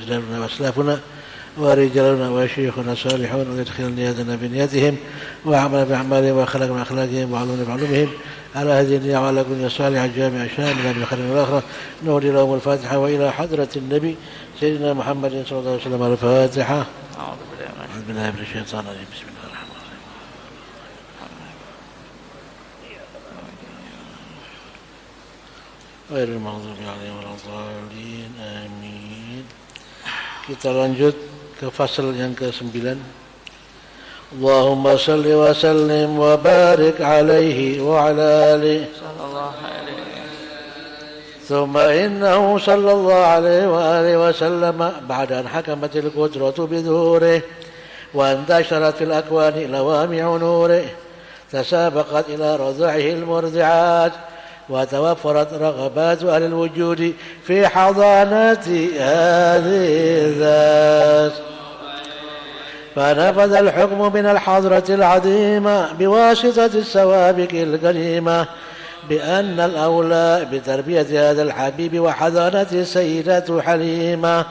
أجدادنا وأسلافنا ورجالنا وشيوخنا الصالحون، ويدخل نياتنا بنياتهم وعمل بأعمالهم وأخلاق بأخلاقهم وعلوم بعلومهم على هذه النية وعلى كل صالح الجامع شاملا بالخير والآخرة. نهدي لهم الفاتحة وإلى حضرة النبي سيدنا محمد صلى الله عليه وسلم. الفاتحة. أعوذ بالله من الشيطان الرجيم. بسم الله الرحمن الرحيم. غير المغضوب عليهم ولا الضالين. آمين. Kita lanjut ke fasal yang ke-9. Allahumma salli wa sallim wa barik alaihi wa ala alihi sallallahu alaihi ثم إنه صلى الله عليه وآله وسلم بعد أن حكمت القدرة بظهوره وانتشرت في الأكوان لوامع نوره تسابقت إلى رضعه المرضعات وتوفرت رغبات أهل الوجود في حضانة هذه الذات، فنفذ الحكم من الحضرة العظيمة بواسطة السوابق الكريمة بأن الأولى بتربية هذا الحبيب وحضانته سيدة حليمة.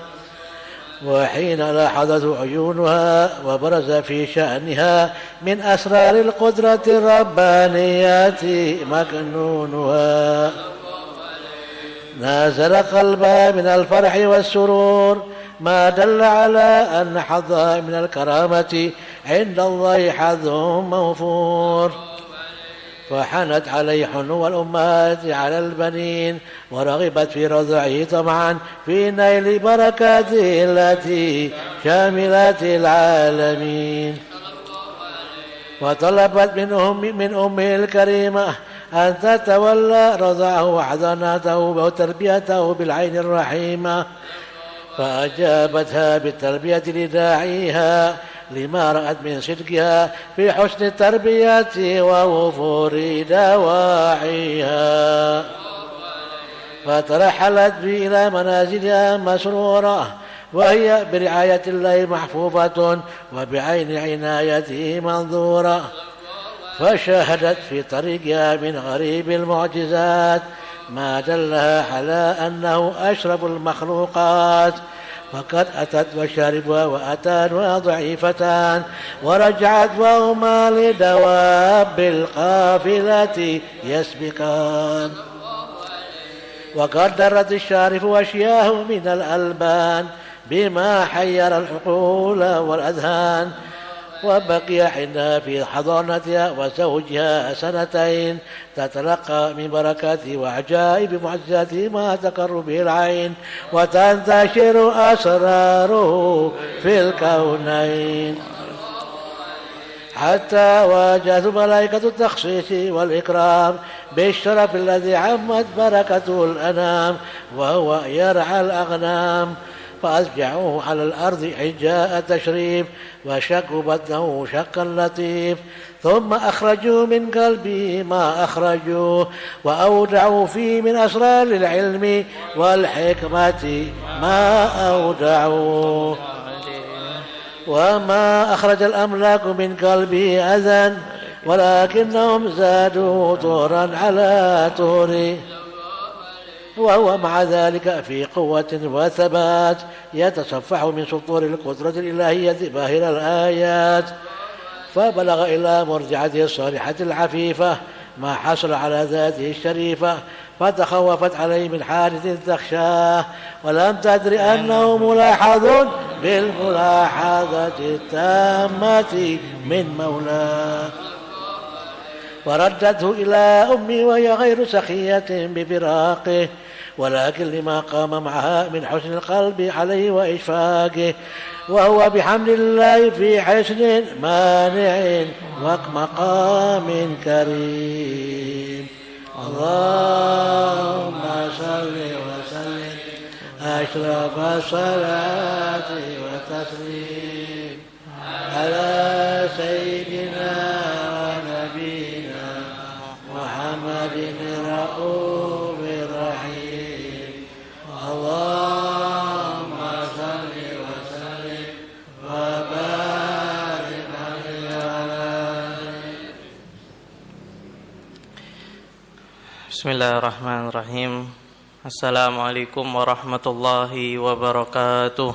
وحين لاحظته عيونها وبرز في شأنها من أسرار القدرة الربانية مكنونها نازل قلبها من الفرح والسرور ما دل على أن حظها من الكرامة عند الله حظ موفور، فحنت عليه حنو الأمهات على البنين ورغبت في رضعه طمعا في نيل بركاته التي شاملت العالمين، وطلبت من أمه الكريمة أن تتولى رضعه وحضانته وتربيته بالعين الرحيمة، فأجابتها بالتربية لداعيها لما رأت من صدقها في حسن التربية ووفور دواعيها، فترحلت بي إلى منازلها مسرورة وهي برعاية الله محفوظة وبعين عنايته منظورة، فشاهدت في طريقها من غريب المعجزات ما دلها على أنه أشرف المخلوقات، فقد أتت وشاربها وأتانها ضعيفتان ورجعت وهما لدواب القافلة يسبقان، وقد درت الشارف وشياه من الألبان بما حير العقول والأذهان، وبقي عندها في حضانتها وزوجها 2 سنين تتلقى من بركاته وعجائب معجزاته ما تقر به العين وتنتشر أسراره في الكونين، حتى واجهته ملائكة التخصيص والإكرام بالشرف الذي عمت بركته الأنام وهو يرعى الأغنام، فأسجعوه على الأرض حجاء تشريف وشكوا بطنه شقا لطيف، ثم أخرجوا من قلبه ما أخرجوه وأودعوا فيه من أسرار العلم والحكمة ما أودعوه، وما أخرج الأملاك من قلبه أذى ولكنهم زادوا طورا على طور، وهو مع ذلك في قوة وثبات يتصفح من سطور القدرة الإلهية باهر الآيات، فبلغ إلى مرجعته الصالحة العفيفة ما حصل على ذاته الشريفة، فتخوفت عليه من حادث تخشاه ولم تدر أنه ملاحظ بالملاحظة التامة من مولاه، وردته إلى أمي وهي غير سخية بفراقه، ولكن لما قام معها من حسن القلب عليه وإشفاقه، وهو بحمد الله في حسن مانع ومقام كريم. اللهم صل وسلم أشرف الصلاة والتسليم على سيدنا ونبينا محمد الرؤوف الرحيم. اللهم صل وسلم وبارك عليه وعلى Bismillahirrahmanirrahim. Assalamualaikum warahmatullahi wabarakatuh.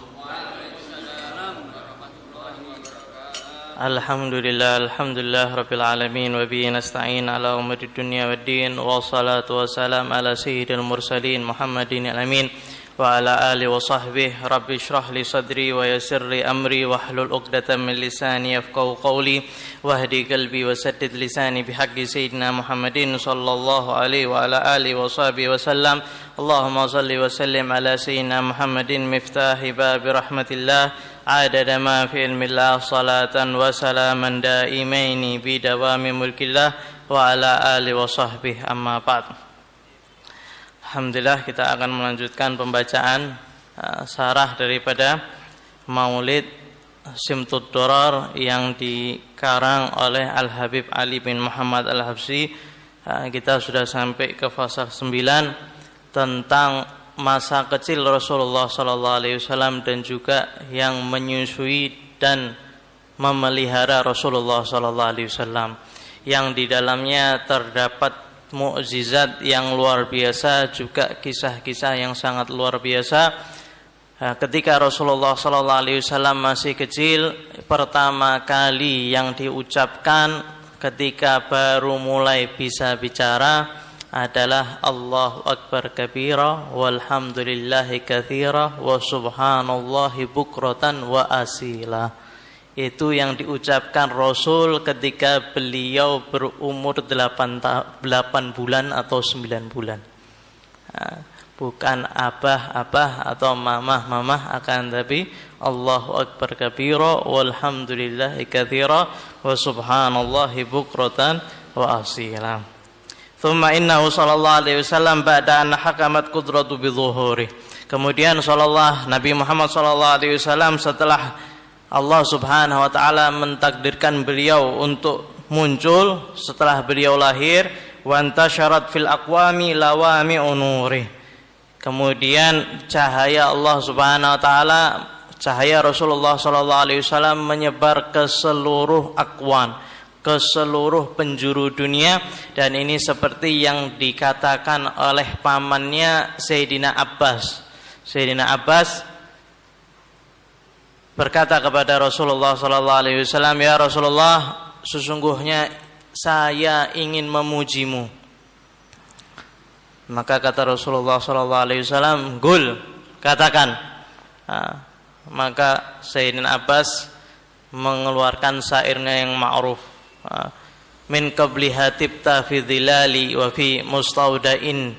Alhamdulillah rabbil alamin wa bihi nasta'in ala umuri dunya waddin wa salatu wassalam ala sayyidil mursalin Muhammadin al-amin wa ala alihi wa sahbihi. Rabbi shrah li sadri wa yassir li amri wahlul 'uqdatam min lisani yafqahu qawli wahdi qalbi wa saddid lisani bihaqqi sayyidina Muhammadin sallallahu alaihi wa ala alihi wa sahbihi wa sallam. Allahumma shalli wa sallim ala sayyidina Muhammadin miftahi babi rahmatillah adada ma fi ilmillah salatan wa salaman daimaini bi dawami mulkillah wa ala alihi wa sahbihi amma ba'd. Alhamdulillah, kita akan melanjutkan pembacaan sarah daripada Maulid Simtud Durar yang dikarang oleh Al-Habib Ali bin Muhammad Al-Habsyi. Kita sudah sampai ke fasa 9 tentang masa kecil Rasulullah sallallahu alaihi wasallam dan juga yang menyusui dan memelihara Rasulullah sallallahu alaihi wasallam, yang di dalamnya terdapat mukjizat yang luar biasa, juga kisah-kisah yang sangat luar biasa. Ketika Rasulullah sallallahu alaihi wasallam masih kecil, pertama kali yang diucapkan ketika baru mulai bisa bicara adalah Allahu Akbar kabira walhamdulillahi katsira wa subhanallahi bukratan wa asila. Itu yang diucapkan Rasul ketika beliau berumur 8 bulan atau 9 bulan. Bukan abah atau mamah, akan tapi Allahu Akbar kabira walhamdulillahi katsira wa subhanallahi bukratan wa asila. Thumma innahu sallallahu alaihi wasallam ba'da an hakamat qudratu bidzuhuri. Kemudian Nabi Muhammad sallallahu alaihi wasallam setelah Allah subhanahu wa ta'ala mentakdirkan beliau untuk muncul, setelah beliau lahir, wa antasyarat fil aqwami lawami unuri. Kemudian cahaya Allah subhanahu wa ta'ala, cahaya Rasulullah sallallahu alaihi wasallam menyebar ke seluruh akwan, ke seluruh penjuru dunia. Dan ini seperti yang dikatakan oleh pamannya Sayyidina Abbas. Sayyidina Abbas berkata kepada Rasulullah sallallahu alaihi wasallam, "Ya Rasulullah, sesungguhnya saya ingin memujimu." Maka kata Rasulullah sallallahu alaihi wasallam, "Qul," katakan. Maka Sayyidina Abbas mengeluarkan syairnya yang ma'ruf. Min qabli hatibta fi dhilali wa fi mustaudain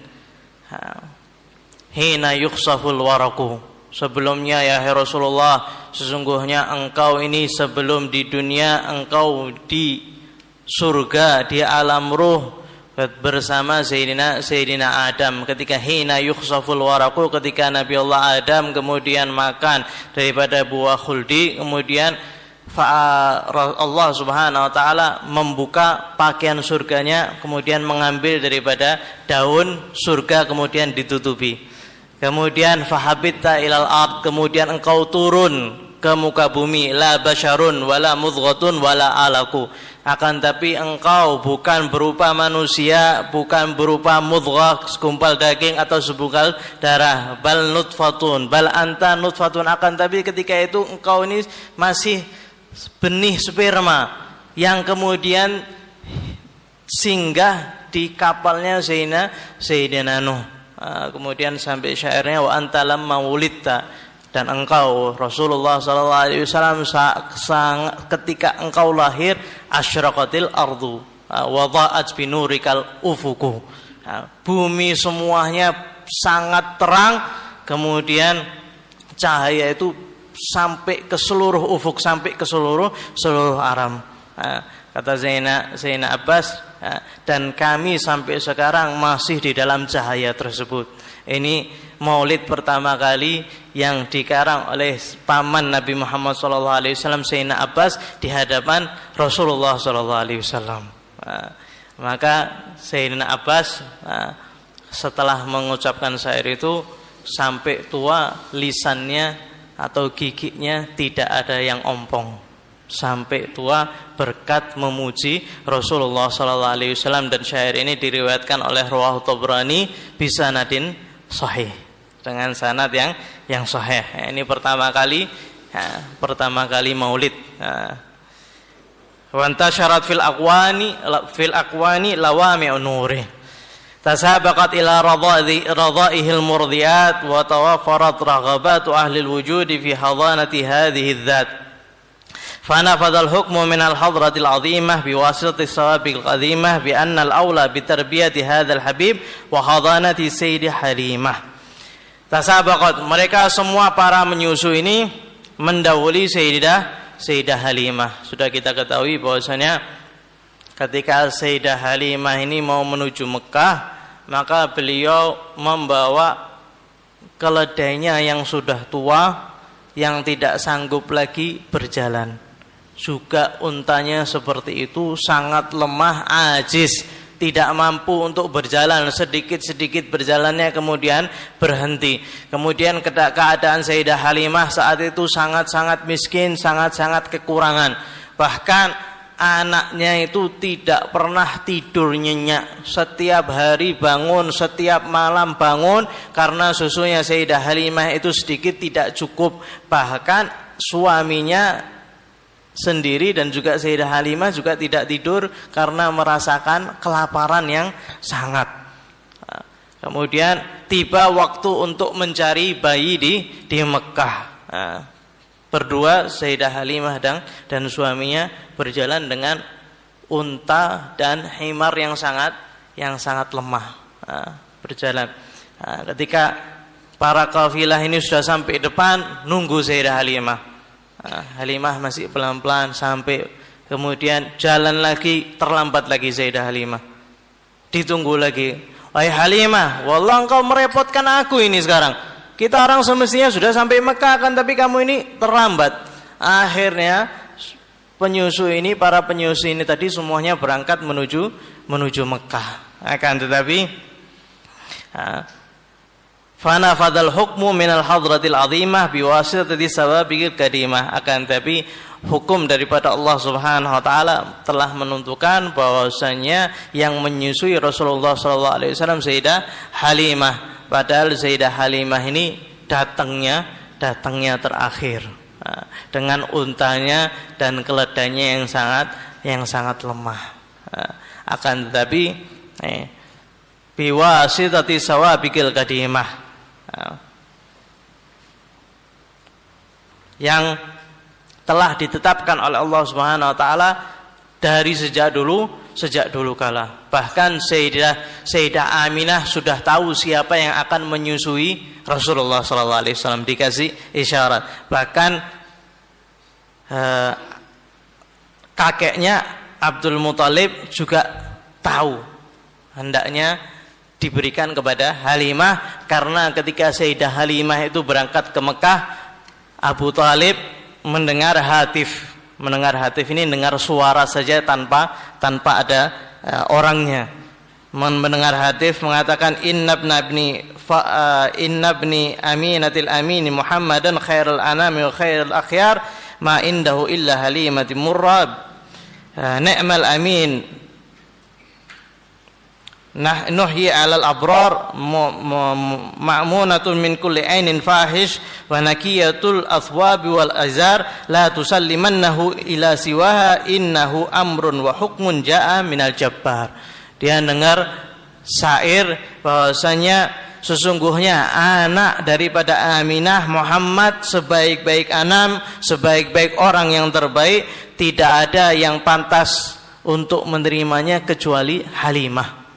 hina yukhsaful waraku. Sebelumnya ya Rasulullah, sesungguhnya engkau ini sebelum di dunia, engkau di surga, di alam ruh bersama Sayyidina Adam. Ketika hina yukhsaful waraku, ketika Nabi Allah Adam kemudian makan daripada buah khuldi, kemudian Allah subhanahu wa ta'ala membuka pakaian surganya, kemudian mengambil daripada daun surga, kemudian ditutupi. Kemudian fahabitta ilal ard, kemudian engkau turun ke muka bumi, la basyarun wala mudghatun wala alaku. Akan tapi engkau bukan berupa manusia, bukan berupa mudghah, segumpal daging atau segumpal darah, bal nutfatun, bal anta nutfatun. Akan tapi ketika itu engkau ini masih benih sperma yang kemudian singgah di kapalnya Sayyidina Nuh. Kemudian sampai syairnya, wa anta lamma wulidta, dan engkau Rasulullah sallallahu alaihi wasallam ketika engkau lahir, asyraqatil ardu wa dha'at binurikal ufuku. Bumi semuanya sangat terang, kemudian cahaya itu sampai ke seluruh ufuk, sampai ke seluruh alam. Kata Zainab Abbas, dan kami sampai sekarang masih di dalam cahaya tersebut. Ini maulid pertama kali yang dikarang oleh paman Nabi Muhammad SAW, Sayyidina Abbas, di hadapan Rasulullah SAW. Maka Sayyidina Abbas setelah mengucapkan syair itu, sampai tua lisannya atau giginya tidak ada yang ompong. Sampai tua berkat memuji Rasulullah SAW. Dan syair ini diriwayatkan oleh Rawahu Tabrani bisanadin sahih, dengan sanad yang sahih. Ini pertama kali maulid. Wa antasharat fil aqwani lawami'un nuri. Tasabaqat ila radha'ihil murdiyat wa tawafarat raghabatu ahli al-wujudi fi hadanati hadhihi adh-dhat. Fanafadha al-hukmu min al-hadratil 'azimah biwasitati sawabiqil qadimah bi anna al-awla bi tarbiyati hadzal habib wa hadanati sayyidi Halimah. Tasabaqat, mereka semua para menyusu ini mendahului Sayyidah Halimah. Sudah kita ketahui bahwasanya ketika Sayyidah Halimah ini mau menuju Mekah, maka beliau membawa keledainya yang sudah tua, yang tidak sanggup lagi berjalan. Juga untanya seperti itu, sangat lemah, ajiz, tidak mampu untuk berjalan, sedikit-sedikit berjalannya kemudian berhenti. Kemudian keadaan Sayyidah Halimah saat itu sangat-sangat miskin, sangat-sangat kekurangan. Bahkan anaknya itu tidak pernah tidur nyenyak, setiap hari bangun, setiap malam bangun, karena susunya Sayyidah Halimah itu sedikit tidak cukup. Bahkan suaminya sendiri dan juga Sayyidah Halimah juga tidak tidur karena merasakan kelaparan yang sangat. Kemudian tiba waktu untuk mencari bayi di Mekah. Berdua Sayyidah Halimah dan suaminya berjalan dengan unta dan himar yang sangat lemah, berjalan. Ketika para kafilah ini sudah sampai depan, nunggu Sayyidah Halimah. Halimah masih pelan-pelan sampai, kemudian jalan lagi, terlambat lagi Sayyidah Halimah. Ditunggu lagi. Wahai Halimah, wallah engkau merepotkan aku ini sekarang. Kita orang semestinya sudah sampai Mekah kan, tapi kamu ini terlambat. Akhirnya para penyusu ini tadi semuanya berangkat menuju Mekah. Akan tetapi fanafadhal hukmu minal hadratil 'azimah biwasitati sawabiqil qadimah. Akan tetapi hukum daripada Allah Subhanahu wa taala telah menentukan bahwasanya yang menyusui Rasulullah sallallahu alaihi wasallam Sayyidah Halimah. Padahal Sayyidah Halimah ini datangnya terakhir, dengan untanya dan keledainya yang sangat lemah. Akan tetapi biwasitati sawabiqil qadimah, yang telah ditetapkan oleh Allah Subhanahu wa taala dari sejak dulu kala. Bahkan Sayyidah Aminah sudah tahu siapa yang akan menyusui Rasulullah sallallahu alaihi wasallam, dikasih isyarat. Bahkan kakeknya Abdul Muthalib juga tahu hendaknya diberikan kepada Halimah, karena ketika Sayyidah Halimah itu berangkat ke Mekah, Abu Thalib mendengar hatif ini, dengar suara saja tanpa ada orangnya. Mendengar hatif mengatakan inna ibni aminatil amini Muhammadan khairul anami wa khairul akhyar ma indahu illa halimati murrab ni'mal amin nuhyi 'alal abrar ma'munatun min kulli ainin fahish wa nakiyatul athwabi wal azar la tusallimannahu ila siwaha innahu amrun wa hukmun jaa minal jabbar. Dia dengar syair bahwasanya sesungguhnya anak daripada Aminah Muhammad sebaik-baik anam, sebaik-baik orang yang terbaik, tidak ada yang pantas untuk menerimanya kecuali Halimah.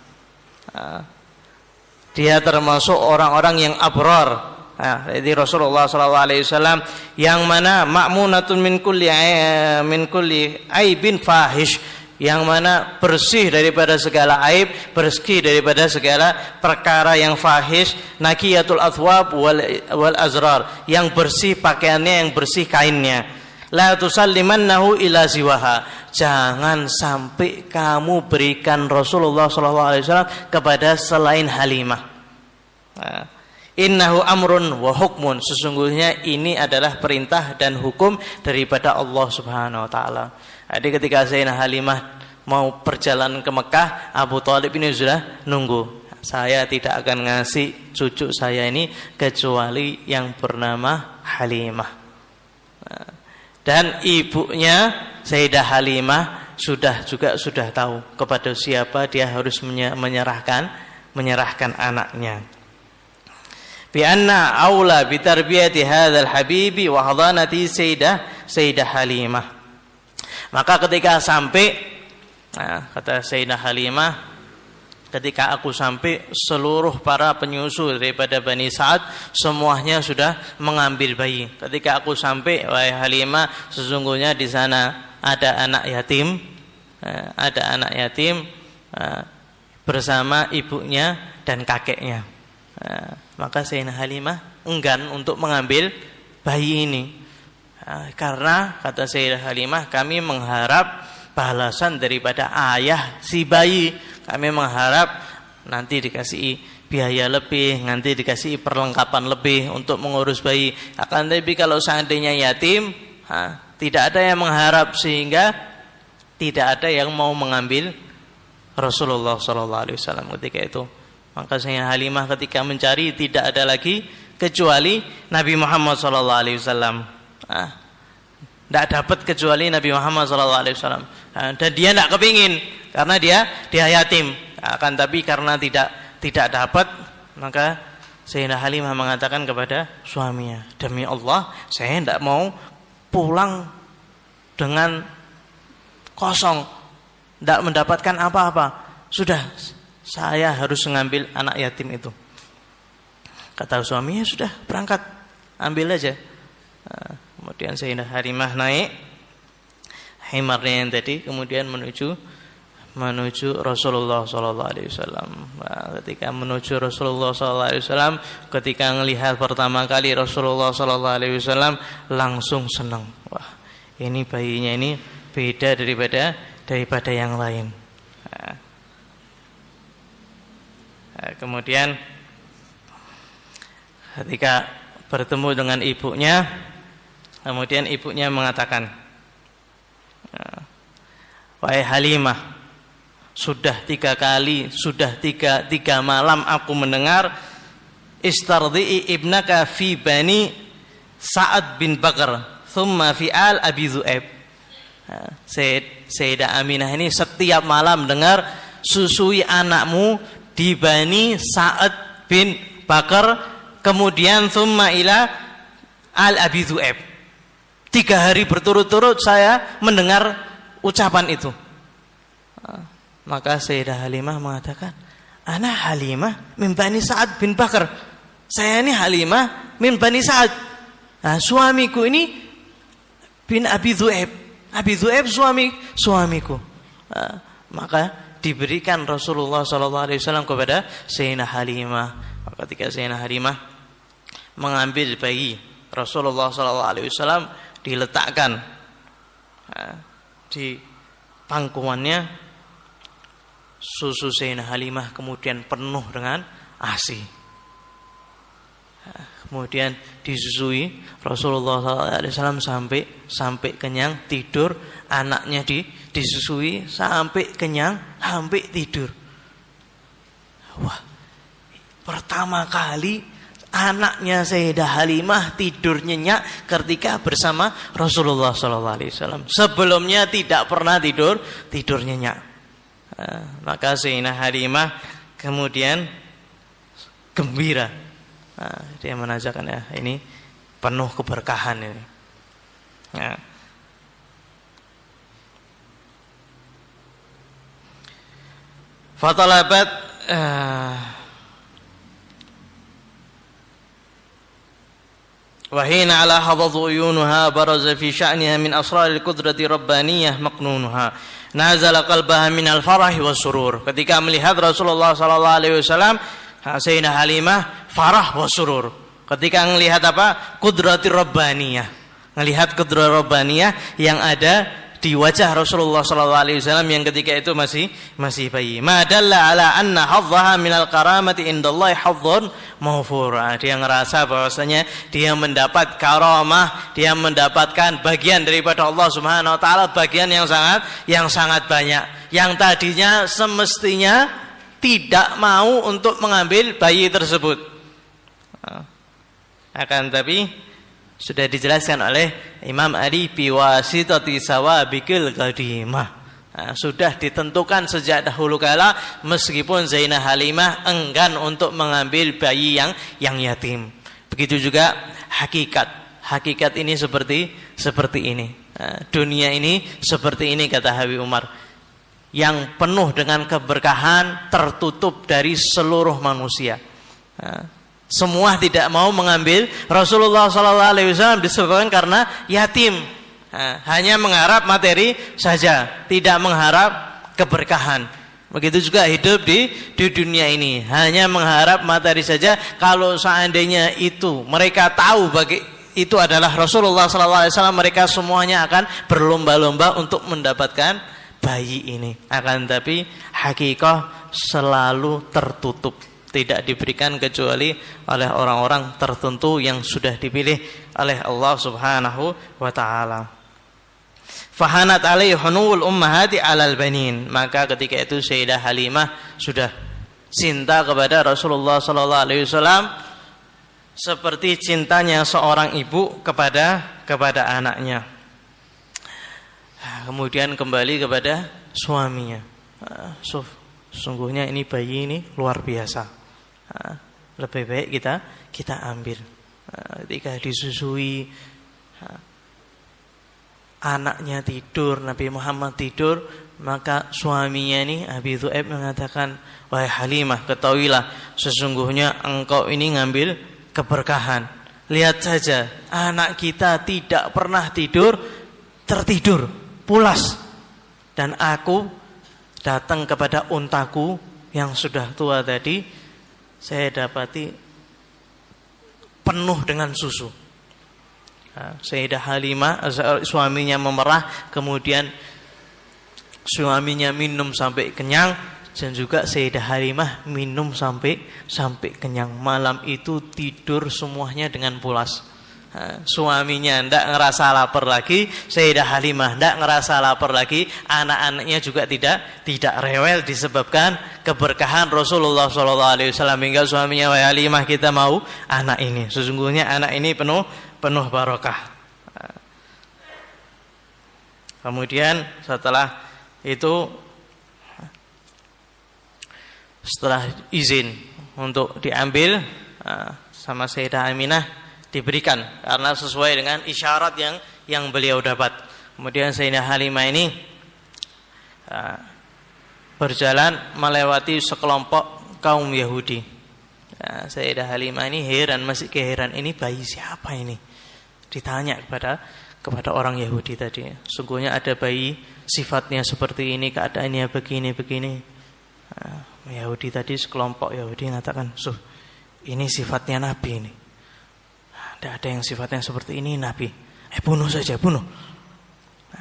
Dia termasuk orang-orang yang abrar. Jadi Rasulullah SAW yang mana ma'munatun min kulli aibin fahish, yang mana bersih daripada segala aib, bersih daripada segala perkara yang fahish, nakiyatul athwab wal azrar, yang bersih pakaiannya, yang bersih kainnya. La tusallimannahu ila siwaha, jangan sampai kamu berikan Rasulullah SAW kepada selain Halimah. Innahu amrun wa hukmun, sesungguhnya ini adalah perintah dan hukum daripada Allah Subhanahu wa taala. Jadi ketika Sayyidah Halimah mau perjalanan ke Mekah, Abu Thalib ini sudah nunggu. saya tidak akan ngasih cucu saya ini kecuali yang bernama Halimah. Dan ibunya Sayyidah Halimah sudah tahu kepada siapa dia harus menyerahkan anaknya. Bi anna aula bi tarbiyati hadzal habibi wa hadanati Sayyidah Halimah. Maka ketika sampai, kata Sayyidah Halimah, ketika aku sampai, seluruh para penyusu daripada Bani Sa'ad semuanya sudah mengambil bayi. Ketika aku sampai, wahai Halimah, sesungguhnya di sana ada anak yatim, bersama ibunya dan kakeknya. Maka Sayyidah Halimah enggan untuk mengambil bayi ini. Karena kata Sayyidah Halimah, kami mengharap balasan daripada ayah si bayi. Kami mengharap nanti dikasih biaya lebih, nanti dikasih perlengkapan lebih untuk mengurus bayi. Akan tapi kalau seandainya yatim, tidak ada yang mengharap, sehingga tidak ada yang mau mengambil Rasulullah SAW ketika itu. Maka Sayyidah Halimah ketika mencari, tidak ada lagi kecuali Nabi Muhammad SAW. Tidak dapat kecuali Nabi Muhammad SAW. Dan dia tidak kepingin, karena dia yatim. Akan tapi karena tidak dapat, maka Sayyidah Halimah mengatakan kepada suaminya, demi Allah, saya tidak mau pulang dengan kosong, tidak mendapatkan apa-apa. Sudah, saya harus mengambil anak yatim itu. Kata suaminya, sudah, berangkat, ambil aja. Kemudian Sayyidah Halimah naik himarnya yang tadi, kemudian menuju Rasulullah SAW. Ketika menuju Rasulullah SAW, ketika melihat pertama kali Rasulullah SAW, langsung senang. Wah, ini bayinya ini beda daripada yang lain. Kemudian ketika bertemu dengan ibunya, kemudian ibunya mengatakan, wahai Halimah, sudah 3 kali, sudah tiga malam aku mendengar istardi'i ibnaka fi bani Sa'ad bin Bakar thumma fi al Abi Zu'aib. Sayyidah Aminah ini setiap malam dengar susui anakmu di Bani Sa'ad bin Bakar, kemudian thumma ila al Abi Zu'aib. 3 hari berturut-turut saya mendengar ucapan itu. Maka Sayyidah Halimah mengatakan, ana Halimah min Bani Sa'ad bin Bakar. Saya ini Halimah min Bani Sa'ad. Suamiku ini bin Abi Zu'aib. Abi Zu'aib suamiku. Maka diberikan Rasulullah SAW kepada Sayyidah Halimah. Ketika Sayyidah Halimah mengambil bayi Rasulullah SAW, diletakkan di pangkuannya, susu Sayyidah Halimah kemudian penuh dengan ASI. Kemudian disusui Rasulullah SAW sampai kenyang, tidur. Anaknya disusui sampai kenyang, sampai tidur. Wah, pertama kali anaknya Sayyidah Halimah tidur nyenyak ketika bersama Rasulullah SAW. Sebelumnya tidak pernah tidur nyenyak. Maka Sayyidah Halimah kemudian gembira. Dia menanyakan, ya, ini penuh keberkahan ini. Fatalabat wahina ala hadadhu uyunuha baraza fi sya'niha min asraril qudrati rabbaniyah maqnunuha nazala qalbaha min al-farahi was surur. Ketika melihat Rasulullah SAW, Sayyidah Halimah farah was surur. Ketika melihat apa? Qudrati rabbaniyah. Melihat qudrat rabbaniyah yang ada di wajah Rasulullah SAW yang ketika itu masih bayi. Ma dalla ala anna hadzaha minal karamati indallahi hadzun mawfur. Dia ngerasa bahwasanya dia mendapat karamah, dia mendapatkan bagian daripada Allah Subhanahu wa taala, bagian yang sangat banyak. Yang tadinya semestinya tidak mau untuk mengambil bayi tersebut. Akan tapi sudah dijelaskan oleh Imam Ali biwasitati sawabikil qadimah. Sudah ditentukan sejak dahulu kala, meskipun Zainah Halimah enggan untuk mengambil bayi yang yatim. Begitu juga hakikat ini seperti ini. Dunia ini seperti ini, kata Habib Umar, yang penuh dengan keberkahan, tertutup dari seluruh manusia. Semua tidak mau mengambil. Rasulullah SAW disebabkan karena yatim, hanya mengharap materi saja, tidak mengharap keberkahan. Begitu juga hidup di dunia ini, hanya mengharap materi saja. Kalau seandainya itu mereka tahu itu adalah Rasulullah SAW, mereka semuanya akan berlomba-lomba untuk mendapatkan bayi ini. Akan tapi hakikat selalu tertutup, tidak diberikan kecuali oleh orang-orang tertentu yang sudah dipilih oleh Allah Subhanahu wa taala. Fahanat alaihi hunul ummahati alal banin. Maka ketika itu Sayyidah Halimah sudah cinta kepada Rasulullah sallallahu alaihi wasallam seperti cintanya seorang ibu kepada anaknya. Kemudian kembali kepada suaminya. Sungguhnya ini bayi ini luar biasa. Lebih baik kita ambil. Ketika disusui, anaknya tidur, Nabi Muhammad tidur, maka suaminya ini Abi Dhu'aib mengatakan, wahai Halimah, ketahuilah sesungguhnya engkau ini ngambil keberkahan. Lihat saja, anak kita tidak pernah tertidur, pulas. Dan aku datang kepada untaku yang sudah tua tadi, saya dapati penuh dengan susu. Sayyidah Halimah, suaminya memerah, kemudian suaminya minum sampai kenyang, dan juga Sayyidah Halimah minum sampai kenyang. Malam itu tidur semuanya dengan pulas. Suaminya tidak ngerasa lapar lagi, Sayyidah Halimah tidak ngerasa lapar lagi, anak-anaknya juga tidak rewel disebabkan keberkahan Rasulullah SAW. Hingga suaminya, wahai Halimah, kita mau anak ini. Sesungguhnya anak ini penuh barokah. Kemudian setelah izin untuk diambil sama Sayyidah Aminah diberikan karena sesuai dengan isyarat yang beliau dapat. Kemudian Sayyidah Halimah ini berjalan melewati sekelompok kaum Yahudi. Sayyidah Halimah ini masih keheran, ini bayi siapa ini? Ditanya kepada orang Yahudi tadi. Sungguhnya ada bayi sifatnya seperti ini, keadaannya begini. Yahudi tadi, sekelompok Yahudi mengatakan, ini sifatnya Nabi ini. Tidak ada yang sifatnya seperti ini Nabi. Bunuh saja, bunuh.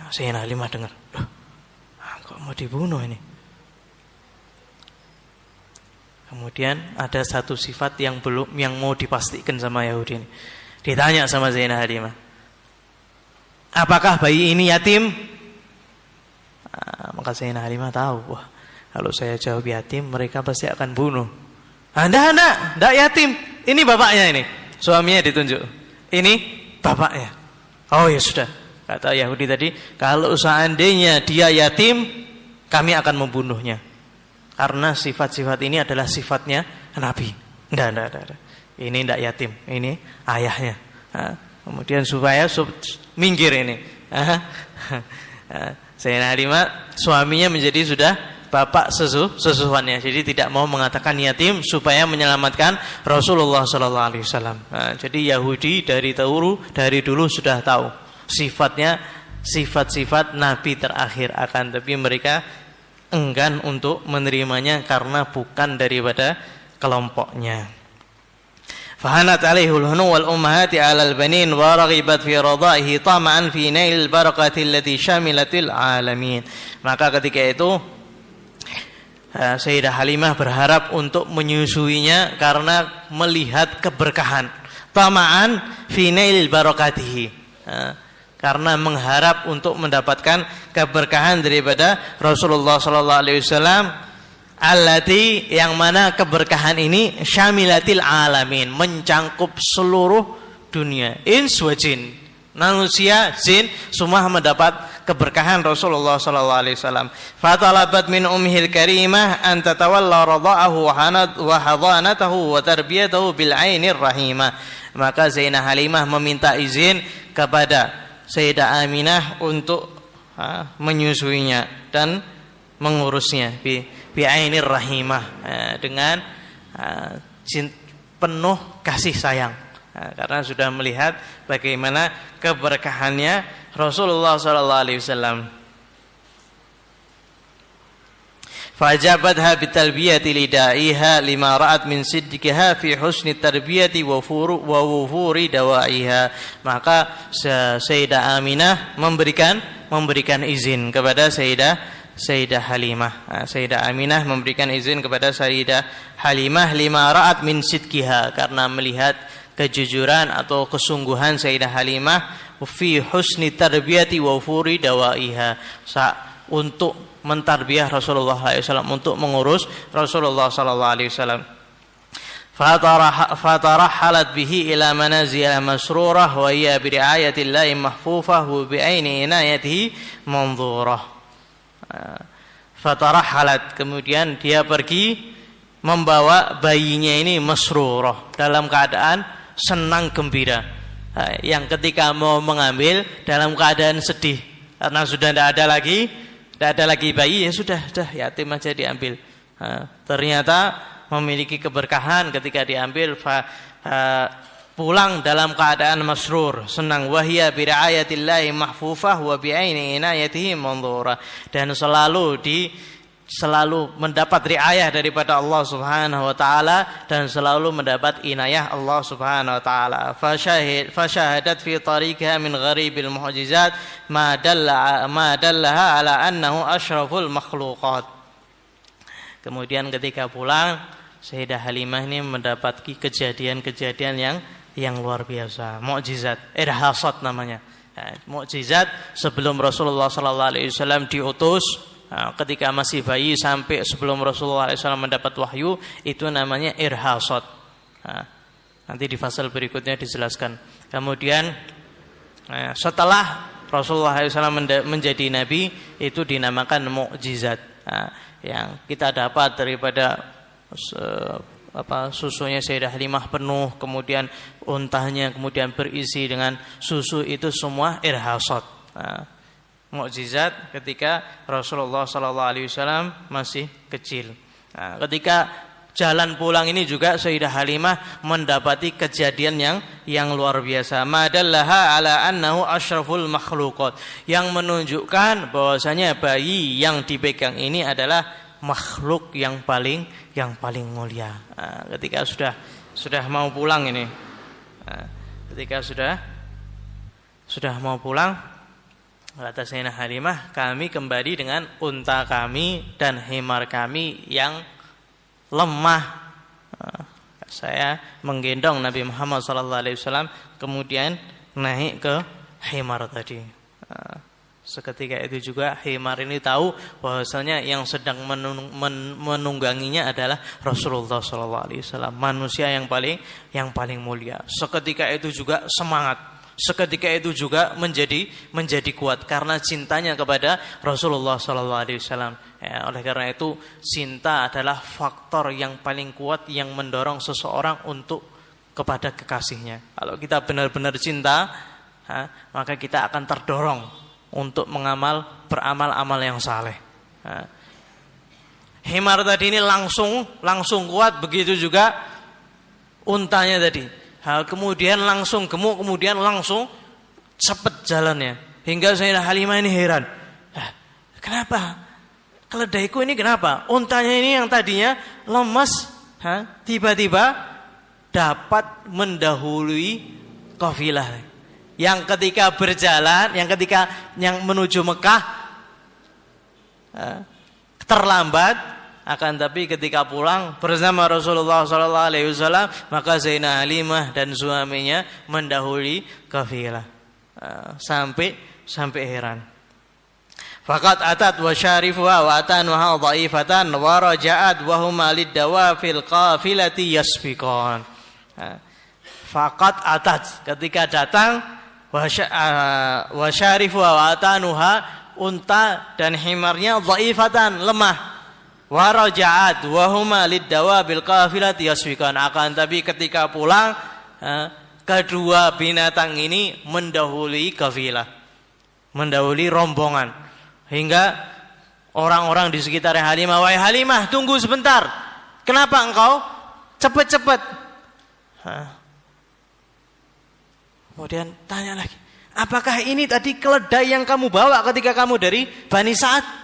Sayyidah Halimah dengar, kok mau dibunuh ini? Kemudian ada satu sifat yang mau dipastikan sama Yahudi ini. Ditanya sama Zainah Halimah, apakah bayi ini yatim? Maka Zainah Halimah tahu, wah, kalau saya jawab yatim, mereka pasti akan bunuh. Tidak yatim. Ini bapaknya ini. Suaminya ditunjuk. Ini bapaknya. Oh ya sudah. Kata Yahudi tadi, kalau seandainya dia yatim, kami akan membunuhnya. Karena sifat-sifat ini adalah sifatnya Nabi. Tidak. Ini tidak yatim. Ini ayahnya. Kemudian supaya minggir ini. Sayyidah Halimah, suaminya menjadi sudah bapak sesusuannya. Jadi tidak mau mengatakan yatim supaya menyelamatkan Rasulullah SAW. Jadi Yahudi dari dulu sudah tahu sifat-sifat Nabi terakhir, akan tapi mereka enggan untuk menerimanya karena bukan daripada kelompoknya. Fahanat alaihul hunu wal ummahati alal banin wa raghibat fi radaihi tama'an fi nail barakati allati syamilatil alamin. Maka ketika itu Sayyidah Halimah berharap untuk menyusuinya karena melihat keberkahan. Tama'an fi nail barakatihi, karena mengharap untuk mendapatkan keberkahan daripada Rasulullah sallallahu alaihi wasallam. allati yang mana keberkahan ini syamilatil alamin, mencangkup seluruh dunia, ins wa jin, manusia, jin, semua mendapat keberkahan Rasulullah sallallahu alaihi wasallam. Fatalabat min ummihil karimah an tatawalla radha'ahu wa hadanatahu wa tarbiyatahu bil ainir rahimah. Maka Zainah Halimah meminta izin kepada Sayyidah Aminah untuk menyusuinya dan mengurusnya bi ainir rahimah, dengan penuh kasih sayang. Karena sudah melihat bagaimana keberkahannya Rasulullah sallallahu alaihi wasallam. Fajabatha bitalbiyati lidaiha lima ra'at min siddiqiha fi husni tarbiyati wa wufuri dawaiha. Maka Sayyidah Aminah memberikan izin kepada Sayyidah Halimah. Sayyidah Aminah memberikan izin kepada Sayyidah Halimah lima ra'at min siddiqiha, karena melihat kejujuran atau kesungguhan Sayyidah Halimah fi husni tarbiyati wa wufuri dawaiha, untuk mentarbiyah Rasulullah SAW, untuk mengurus Rasulullah SAW. Fatarahalat bihi ila manazil masrurah wa hiya bi riayatillahi mahfufah wa bi aini inayatihi manzurah. Fatarahalat, kemudian dia pergi membawa bayinya ini masrurah, dalam keadaan senang gembira. Yang ketika mau mengambil dalam keadaan sedih karena sudah tidak ada lagi bayi, ya sudah yatim aja diambil. Ternyata memiliki keberkahan ketika diambil, pulang dalam keadaan masrur, senang. Wahia bi riayatillahi mahfufah wa bi aini inayatihi manzura, dan selalu mendapat riayah daripada Allah Subhanahu wa taala, dan selalu mendapat inayah Allah Subhanahu wa taala. Fasyahadat fi tariqiha min gharibil mu'jizat ma dallaha ala annahu asyraful makhluqat. Kemudian ketika pulang, Sayyidah Halimah ini mendapati kejadian-kejadian yang luar biasa, mukjizat, irhasat namanya. Mukjizat sebelum Rasulullah sallallahu alaihi wasallam diutus. Ketika masih bayi sampai sebelum Rasulullah SAW mendapat wahyu, itu namanya irhasat. Nanti di fasal berikutnya dijelaskan. Kemudian setelah Rasulullah SAW menjadi nabi, itu dinamakan mukjizat. Yang kita dapat daripada susunya Sayyidah Halimah penuh, kemudian untahnya kemudian berisi dengan susu, itu semua irhasat. Mukjizat ketika Rasulullah SAW masih kecil. Ketika jalan pulang ini juga Sayyidah Halimah mendapati kejadian yang luar biasa. Madallaha ala annahu asyraful makhluqat, yang menunjukkan bahwasanya bayi yang dipegang ini adalah makhluk yang paling mulia. Ketika sudah mau pulang ini, ketika sudah mau pulang, kata Sayyidah Halimah, kami kembali dengan unta kami dan himar kami yang lemah. Saya menggendong Nabi Muhammad SAW, kemudian naik ke himar tadi. Seketika itu juga himar ini tahu bahwasanya yang sedang menungganginya adalah Rasulullah SAW, manusia yang paling mulia. Seketika itu juga semangat. Seketika itu juga menjadi kuat karena cintanya kepada Rasulullah SAW. Oleh karena itu, cinta adalah faktor yang paling kuat yang mendorong seseorang untuk kepada kekasihnya. Kalau kita benar-benar cinta, maka kita akan terdorong untuk beramal amal yang saleh. Himar tadi ini langsung kuat, begitu juga untanya tadi. Kemudian langsung gemuk, kemudian langsung cepat jalannya. Hingga Sayyidah Halimah ini heran. Kenapa? Keledaiku ini kenapa? Untanya ini yang tadinya lemas, tiba-tiba dapat mendahului kafilah. Yang ketika berjalan, yang menuju Mekah terlambat. Akan tapi ketika pulang bersama Rasulullah SAW, maka Zainah Halimah dan suaminya mendahului kafilah sampai heran. Faqad atat wa syarifuha wa atanuha dhaifatan wa raja'at wa huma lid-dawafil qafilati yasbiqan. Faqad atat, ketika datang wa syarifuha wa atanuha, unta dan himarnya dhaifatan, lemah. Wa raja'at wa huma lid-dawabil qafilati yasbiqan, akan tapi ketika pulang kedua binatang ini mendahului kafilah, mendahului rombongan. Hingga orang-orang di sekitar Halimah, wahai Halimah, tunggu sebentar. Kenapa engkau cepat-cepat? Kemudian tanya lagi, apakah ini tadi keledai yang kamu bawa ketika kamu dari Bani Sa'ad?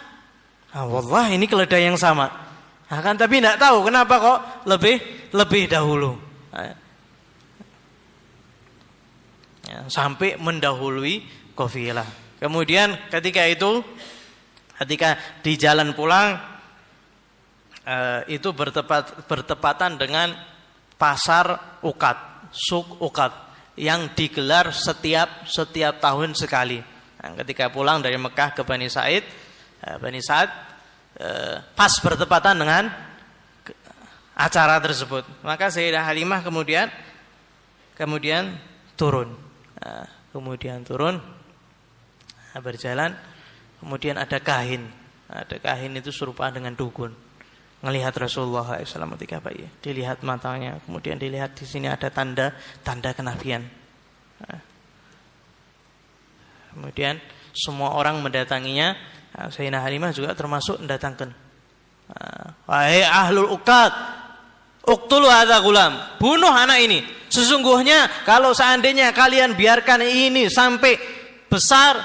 Wallah, ini keledai yang sama. Kan tapi tidak tahu kenapa kok lebih dahulu. Sampai mendahului kafilah. Kemudian ketika di jalan pulang itu bertepatan dengan pasar Uqad, Suk Uqad, yang digelar setiap tahun sekali. Ketika pulang dari Mekah ke Bani Sa'ad, pas bertepatan dengan acara tersebut. Maka Sayyidah Halimah kemudian turun. Berjalan, kemudian ada kahin itu serupa dengan dukun, melihat Rasulullah SAW ketika bayi, dilihat matanya, kemudian dilihat di sini ada tanda kenabian. Kemudian semua orang mendatanginya, Sayyidah Halimah juga termasuk mendatangkan. Wahai ahlul Uqad, uqtulu hadza gulam, bunuh anak ini. Sesungguhnya kalau seandainya kalian biarkan ini sampai besar,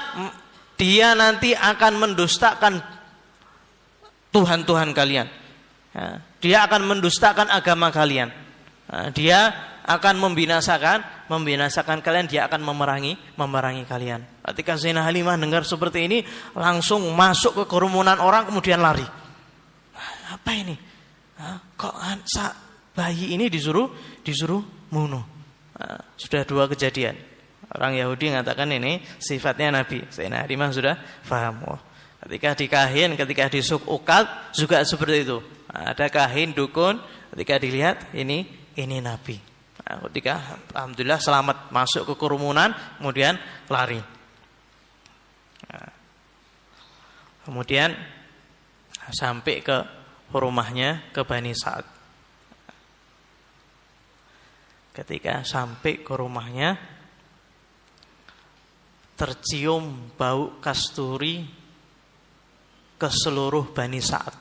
dia nanti akan mendustakan Tuhan-Tuhan kalian. Dia akan mendustakan agama kalian. Dia akan membinasakan kalian. Dia akan memerangi kalian. Ketika Sayyidah Halimah dengar seperti ini, langsung masuk ke kerumunan orang, kemudian lari. Apa ini? Kok bayi ini disuruh bunuh? Sudah dua kejadian. Orang Yahudi mengatakan ini sifatnya Nabi. Sayyidah Halimah sudah paham. Ketika di kahin, ketika di Suk Uqad juga seperti itu. Ada kahin, dukun, ketika dilihat ini Nabi. Ketika alhamdulillah selamat masuk ke kerumunan, kemudian lari. Kemudian sampai ke rumahnya, ke Bani Sa'ad. Ketika sampai ke rumahnya, tercium bau kasturi ke seluruh Bani Sa'ad.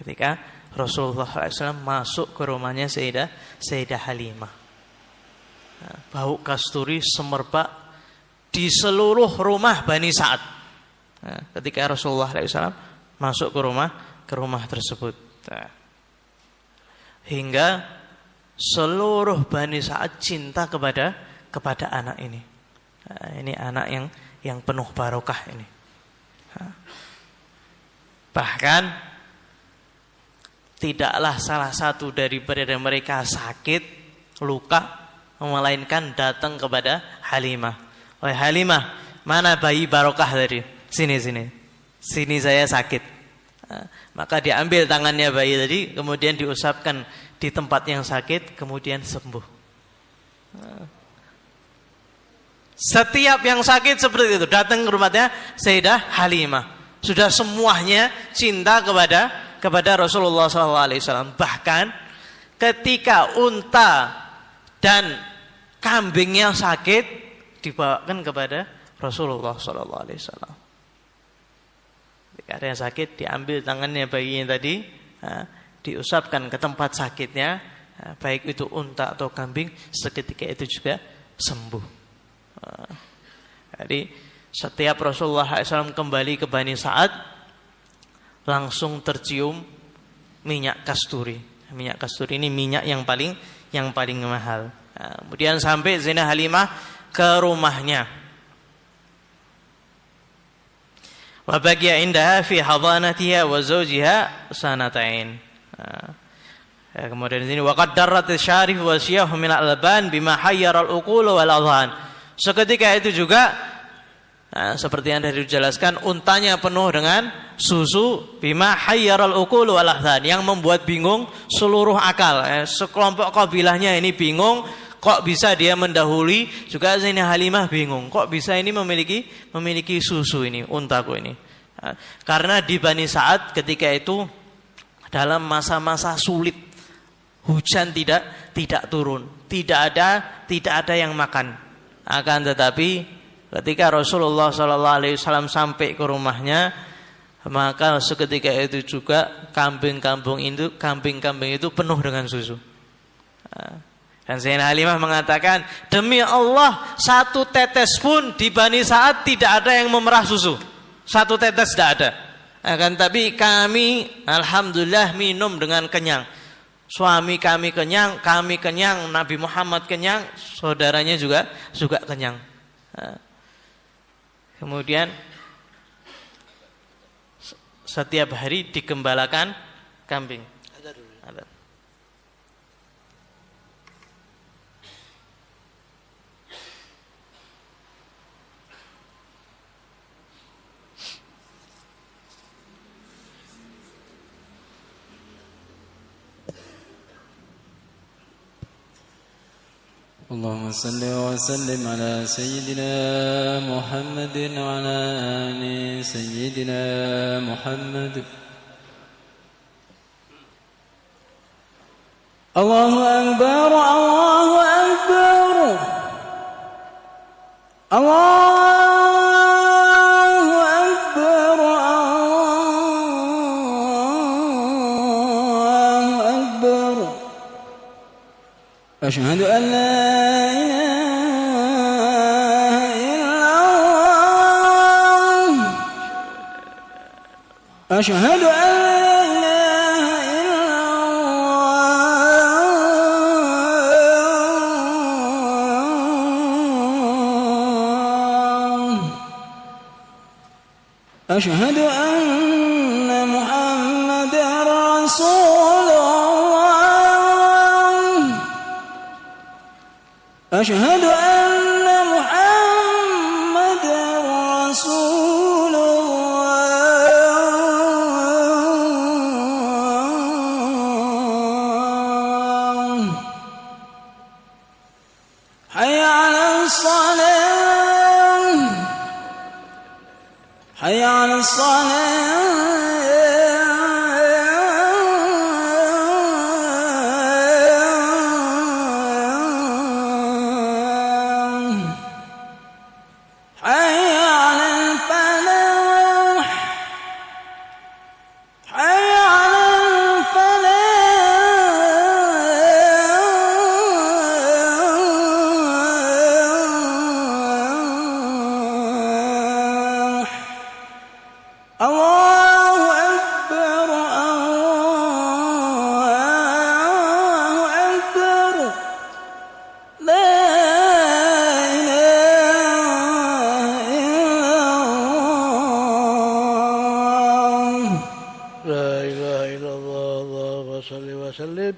Ketika Rasulullah SAW masuk ke rumahnya Sayyidah Halimah, bau kasturi semerbak di seluruh rumah Bani Sa'ad. Ketika Rasulullah SAW masuk ke rumah tersebut, hingga seluruh Bani Sa'ad cinta kepada anak ini. Ini anak yang penuh barokah ini. Bahkan tidaklah salah satu daripada mereka sakit, luka, melainkan datang kepada Halimah. Wahai Halimah, mana bayi barokah tadi? Sini saya sakit. Maka diambil tangannya bayi tadi, kemudian diusapkan di tempat yang sakit, kemudian sembuh. Setiap yang sakit seperti itu datang ke rumahnya Sayyidah Halimah. Sudah semuanya cinta kepada Rasulullah SAW. Bahkan ketika unta dan kambingnya sakit, dibawakan kepada Rasulullah SAW. Ketika ada yang sakit, diambil tangannya bayinya tadi, diusapkan ke tempat sakitnya, baik itu unta atau kambing, seketika itu juga sembuh. Jadi setiap Rasulullah SAW kembali ke Bani Sa'ad, langsung tercium minyak kasturi. Minyak kasturi ini minyak yang paling mahal. Kemudian sampai Sayyidah Halimah ke rumahnya. Wa baqiya indaha fi hadanatiha wa zawjiha sanatain. Kemudian di sini wa qaddarat syarif wa syiyah min al-alban bima hayyara al-uqul wal adhan. Seketika itu juga Nah, seperti yang tadi dijelaskan, untanya penuh dengan susu, bima hayyaral uqul wal ahzan, yang membuat bingung seluruh akal. Sekelompok kabilahnya ini bingung, kok bisa dia mendahului, juga Sayyidah Halimah bingung, kok bisa ini memiliki susu ini, untaku ini. Nah, karena di Bani Sa'ad ketika itu dalam masa-masa sulit, hujan tidak turun, tidak ada yang makan. Akan tetapi ketika Rasulullah SAW sampai ke rumahnya, maka seketika itu juga kambing-kambing itu penuh dengan susu. Dan Sayyidah Halimah mengatakan, demi Allah, satu tetes pun di Bani Sa'ad tidak ada yang memerah susu. Satu tetes tidak ada. Akan tapi kami alhamdulillah minum dengan kenyang. Suami kami kenyang, Nabi Muhammad kenyang, saudaranya juga kenyang. Kemudian setiap hari digembalakan kambing. Ada. اللهم صل وسلم على سيدنا محمد وعلى آل سيدنا محمد. الله أكبر الله أكبر الله أكبر الله أكبر. أشهد أن لا أشهد أن لا إله إلا الله أشهد أن محمدا رسول الله أشهد أن محمدا رسول الله. حي على الصلاة حي على الصلاة حي على الفلاح حي على الفلاح. الله أكبر الله أكبر. لا إله إلا الله. لا إله إلا الله. اللهم صل وسلم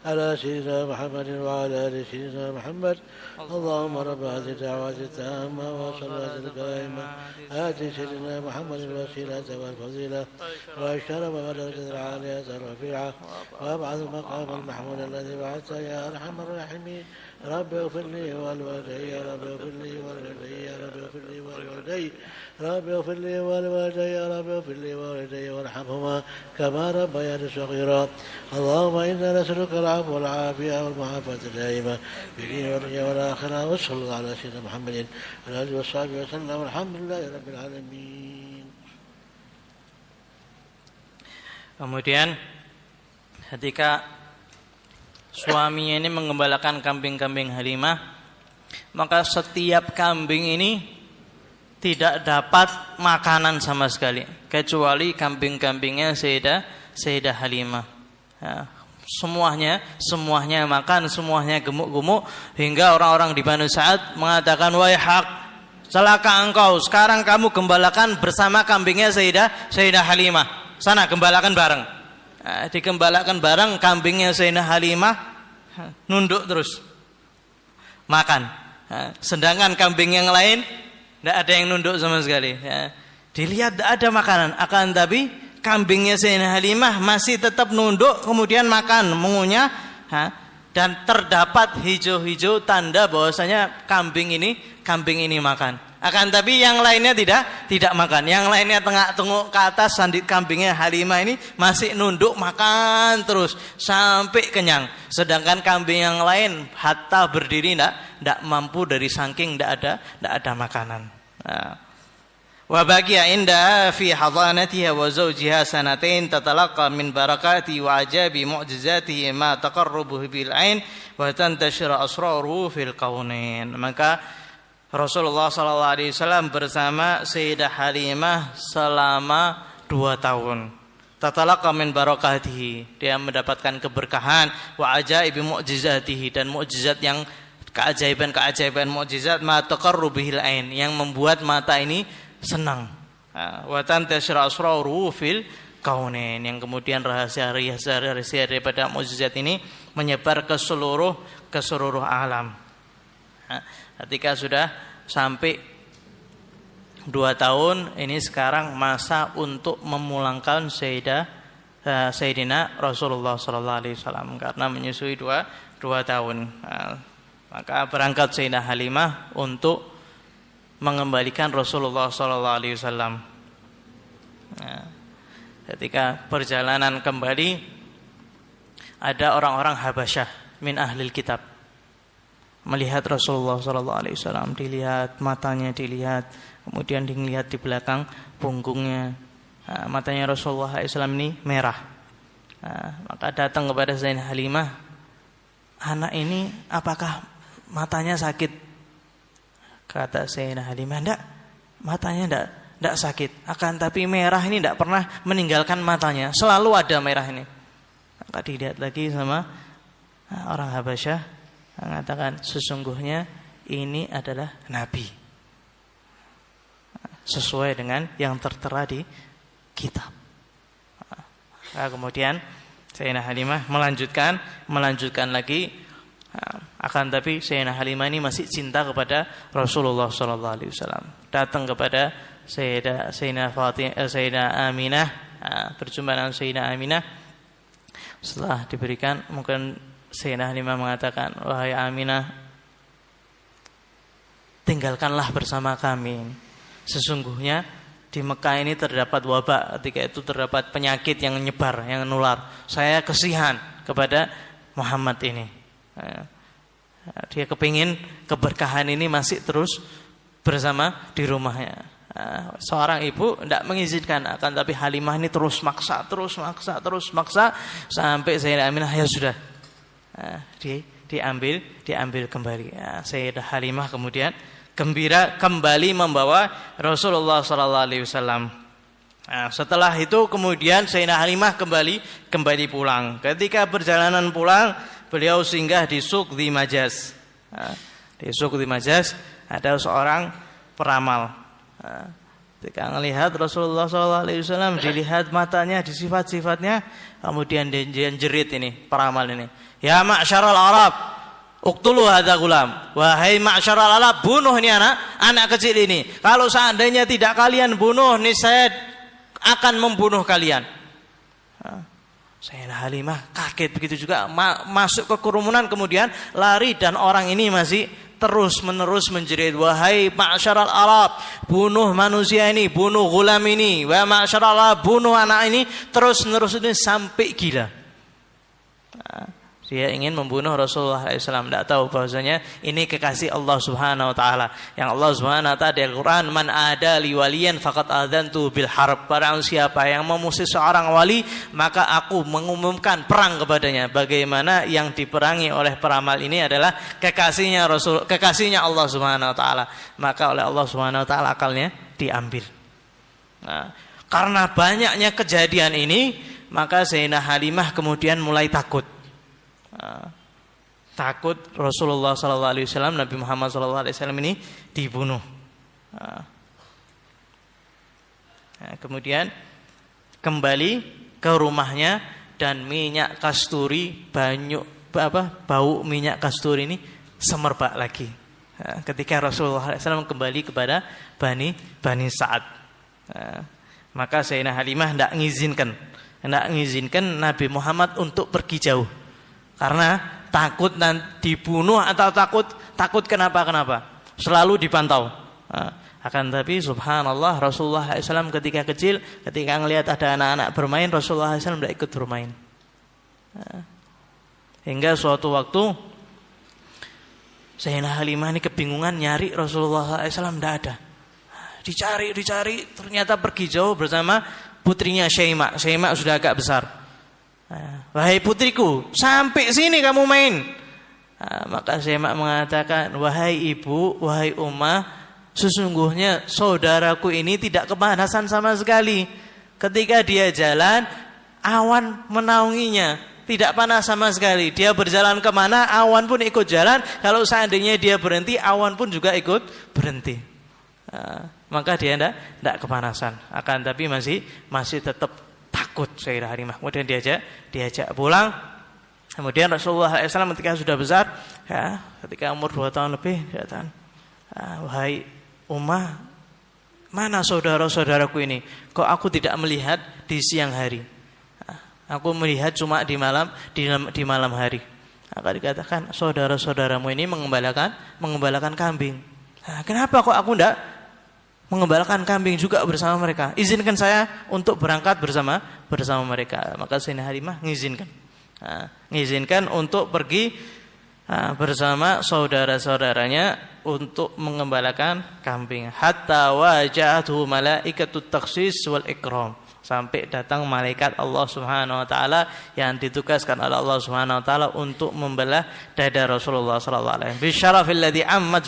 على سيدنا محمد وعلى آل سيدنا محمد. اللهم رب هذه الدعوات التامة والصلاة القائمة آت سيدنا محمد الوسيلة والفضيلة والشرف والدرجة العالية الرفيعة وابعث المقام المحمود الذي بعثته يا أرحم الراحمين. رب اغفر لي والوالدي رب اغفر لي والوالدي رب اغفر لي والوالدي رب اغفر لي والوالدي رب اغفر لي والوالدي وارحمهما كما ربياني صغيرا. اللهم إنا نسألك العفو والعافية والمعافاة الدائمة في الدين والدنيا والآخرة. وصلى الله على سيدنا محمد وعلى آله وصحبه وسلم والحمد لله رب العالمين. Kemudian ketika suaminya ini mengembalakan kambing-kambing Halimah, maka setiap kambing ini tidak dapat makanan sama sekali kecuali kambing-kambingnya Sayyidah Halimah. Ya, semuanya makan, semuanya gemuk-gemuk, hingga orang-orang di Bani Sa'ad mengatakan, wahai hak, celaka engkau, sekarang kamu gembalakan bersama kambingnya Sayyidah Halimah. Sana gembalakan bareng. Digembalakan bareng, kambingnya Sayyidah Halimah nunduk terus makan. Sedangkan kambing yang lain Tidak ada yang nunduk sama sekali. Ya. Dilihat tidak ada makanan. Akan tapi kambingnya Sayyidah Halimah masih tetap nunduk, kemudian makan, mengunyah. Dan terdapat hijau-hijau tanda bahwasanya kambing ini makan. Akan tapi yang lainnya tidak makan. Yang lainnya tengok ke atas, sandit kambingnya Halimah ini masih nunduk makan terus sampai kenyang. Sedangkan kambing yang lain hatta berdiri tidak mampu dari saking tidak ada makanan. Wa baqiya inda fi hadanatiha wa zawjiha sanatain tatalaqa min barakati wa ajabi mu'jizatihi ma taqarrubu bil ain wa tantashira asraruhu fil kaunain. Maka Rasulullah SAW bersama Sayyidah Halimah selama 2 tahun. Tatalaqa min barakatihi, dia mendapatkan keberkahan, wa ajaibi mu'jizatihi, dan mukjizat yang keajaiban mukjizat ma taqarrubu bil ain, yang membuat mata ini senang. Wa tantashira asraruhu fil kaunain, yang kemudian rahasia daripada mukjizat ini menyebar ke seluruh alam. Ketika sudah sampai 2 tahun, ini sekarang masa untuk memulangkan Sayyidina Rasulullah SAW karena menyusui 2 tahun. Maka berangkat Sayyidah Halimah untuk mengembalikan Rasulullah SAW. Ketika perjalanan kembali, ada orang-orang Habasyah min ahlil kitab melihat Rasulullah SAW, dilihat matanya, kemudian dilihat di belakang punggungnya. Matanya Rasulullah SAW ini merah. Maka datang kepada Sayyidah Halimah, anak ini apakah matanya sakit? Kata Sayyidah Halimah, enggak, matanya enggak sakit. Akan tapi merah ini enggak pernah meninggalkan matanya, selalu ada merah ini. Maka dilihat lagi sama orang Habasyah, mengatakan sesungguhnya ini adalah Nabi, sesuai dengan yang tertera di kitab. Kemudian Sayyidah Halimah melanjutkan lagi. Akan tapi Sayyidah Halimah ini masih cinta kepada Rasulullah SAW. Datang kepada Sayyidah Aminah, berjumpa dengan Sayyidah Aminah. Setelah diberikan, mungkin Sayyidah Halimah mengatakan, wahai Aminah, tinggalkanlah bersama kami. Sesungguhnya di Mekah ini terdapat wabak, ketika itu terdapat penyakit yang menyebar, yang menular. Saya kasihan kepada Muhammad ini. Dia kepingin keberkahan ini masih terus bersama di rumahnya. Seorang ibu tidak mengizinkan, akan tapi Halimah ini terus maksa sampai Sayyidah Aminah, ya sudah, diambil kembali. Sayyidah Halimah kemudian gembira kembali membawa Rasulullah SAW. Setelah itu kemudian Sayyidah Halimah kembali pulang. Ketika perjalanan pulang, beliau singgah di Suq di Majaz. Di Suq di Majaz ada seorang peramal. Ketika melihat Rasulullah SAW, dilihat matanya, di sifat-sifatnya, kemudian dia jerit ini peramal ini, ya ma'syaral Arab, uqtulu hadza gulam. Wahai ma'syaral Arab, bunuh ini anak kecil ini. Kalau seandainya tidak kalian bunuh, niscaya akan membunuh kalian. Sayyidah Halimah kaget, begitu juga masuk ke kerumunan, kemudian lari, dan orang ini masih terus-menerus menjerit, wahai ma'syaral Arab, bunuh manusia ini, bunuh gulam ini, wa ma'syaral Arab, bunuh anak ini, terus-menerus ini sampai gila. Dia ingin membunuh Rasulullah SAW. Tidak tahu bahwasanya ini kekasih Allah Subhanahu Wa Taala. Yang Allah Subhanahu Wa Taala di Al-Quran, man ada li waliyan faqad adzantu bil harb. Barang siapa yang memusuhi seorang wali, maka aku mengumumkan perang kepadanya. Bagaimana yang diperangi oleh peramal ini adalah kekasihnya Rasul, kekasihnya Allah Subhanahu Wa Taala. Maka oleh Allah Subhanahu Wa Taala akalnya diambil. Karena banyaknya kejadian ini, maka Sayyidah Halimah kemudian mulai takut. Takut Rasulullah SAW, Nabi Muhammad SAW ini dibunuh. Kemudian kembali ke rumahnya, dan minyak kasturi, bau minyak kasturi ini semerbak lagi. ketika Rasulullah SAW kembali kepada Bani Sa'ad. Maka Sayyidah Halimah tidak mengizinkan Nabi Muhammad untuk pergi jauh, karena takut nanti dibunuh atau takut kenapa selalu dipantau. Akan tapi subhanallah, Rasulullah SAW ketika kecil, ketika melihat ada anak-anak bermain, Rasulullah SAW tidak ikut bermain. Hingga suatu waktu Sayyidah Halimah ini kebingungan nyari Rasulullah SAW, tidak ada. Dicari, ternyata pergi jauh bersama putrinya Syaimah. Syaimah sudah agak besar. Wahai putriku, sampai sini kamu main. Maka Syaimah mengatakan, wahai ibu, wahai ummah, sesungguhnya saudaraku ini tidak kepanasan sama sekali. Ketika dia jalan, awan menaunginya, tidak panas sama sekali. Dia berjalan kemana, awan pun ikut jalan. Kalau seandainya dia berhenti, awan pun juga ikut berhenti. Maka dia tidak kepanasan. Akan tapi masih tetap takut Sayyidah Halimah. Kemudian diajak pulang. Kemudian Rasulullah SAW ketika sudah besar, ketika umur 2 tahun lebih, dia katakan, wahai ummah, mana saudara-saudaraku ini? Kok aku tidak melihat di siang hari? Aku melihat cuma di malam hari. Maka dikatakan, saudara-saudaramu ini mengembalakan kambing. Kenapa kok aku tidak mengembalakan kambing juga bersama mereka? Izinkan saya untuk berangkat bersama mereka. Maka Sayyidah Halimah mengizinkan untuk pergi bersama saudara-saudaranya untuk mengembalakan kambing. Hatta waja'atuhu malaikatut takhsis wal ikram, sampai datang malaikat Allah Subhanahu wa taala yang ditugaskan oleh Allah Subhanahu wa taala untuk membelah dada Rasulullah sallallahu alaihi wasallam. Bisyarafil ladzi ammat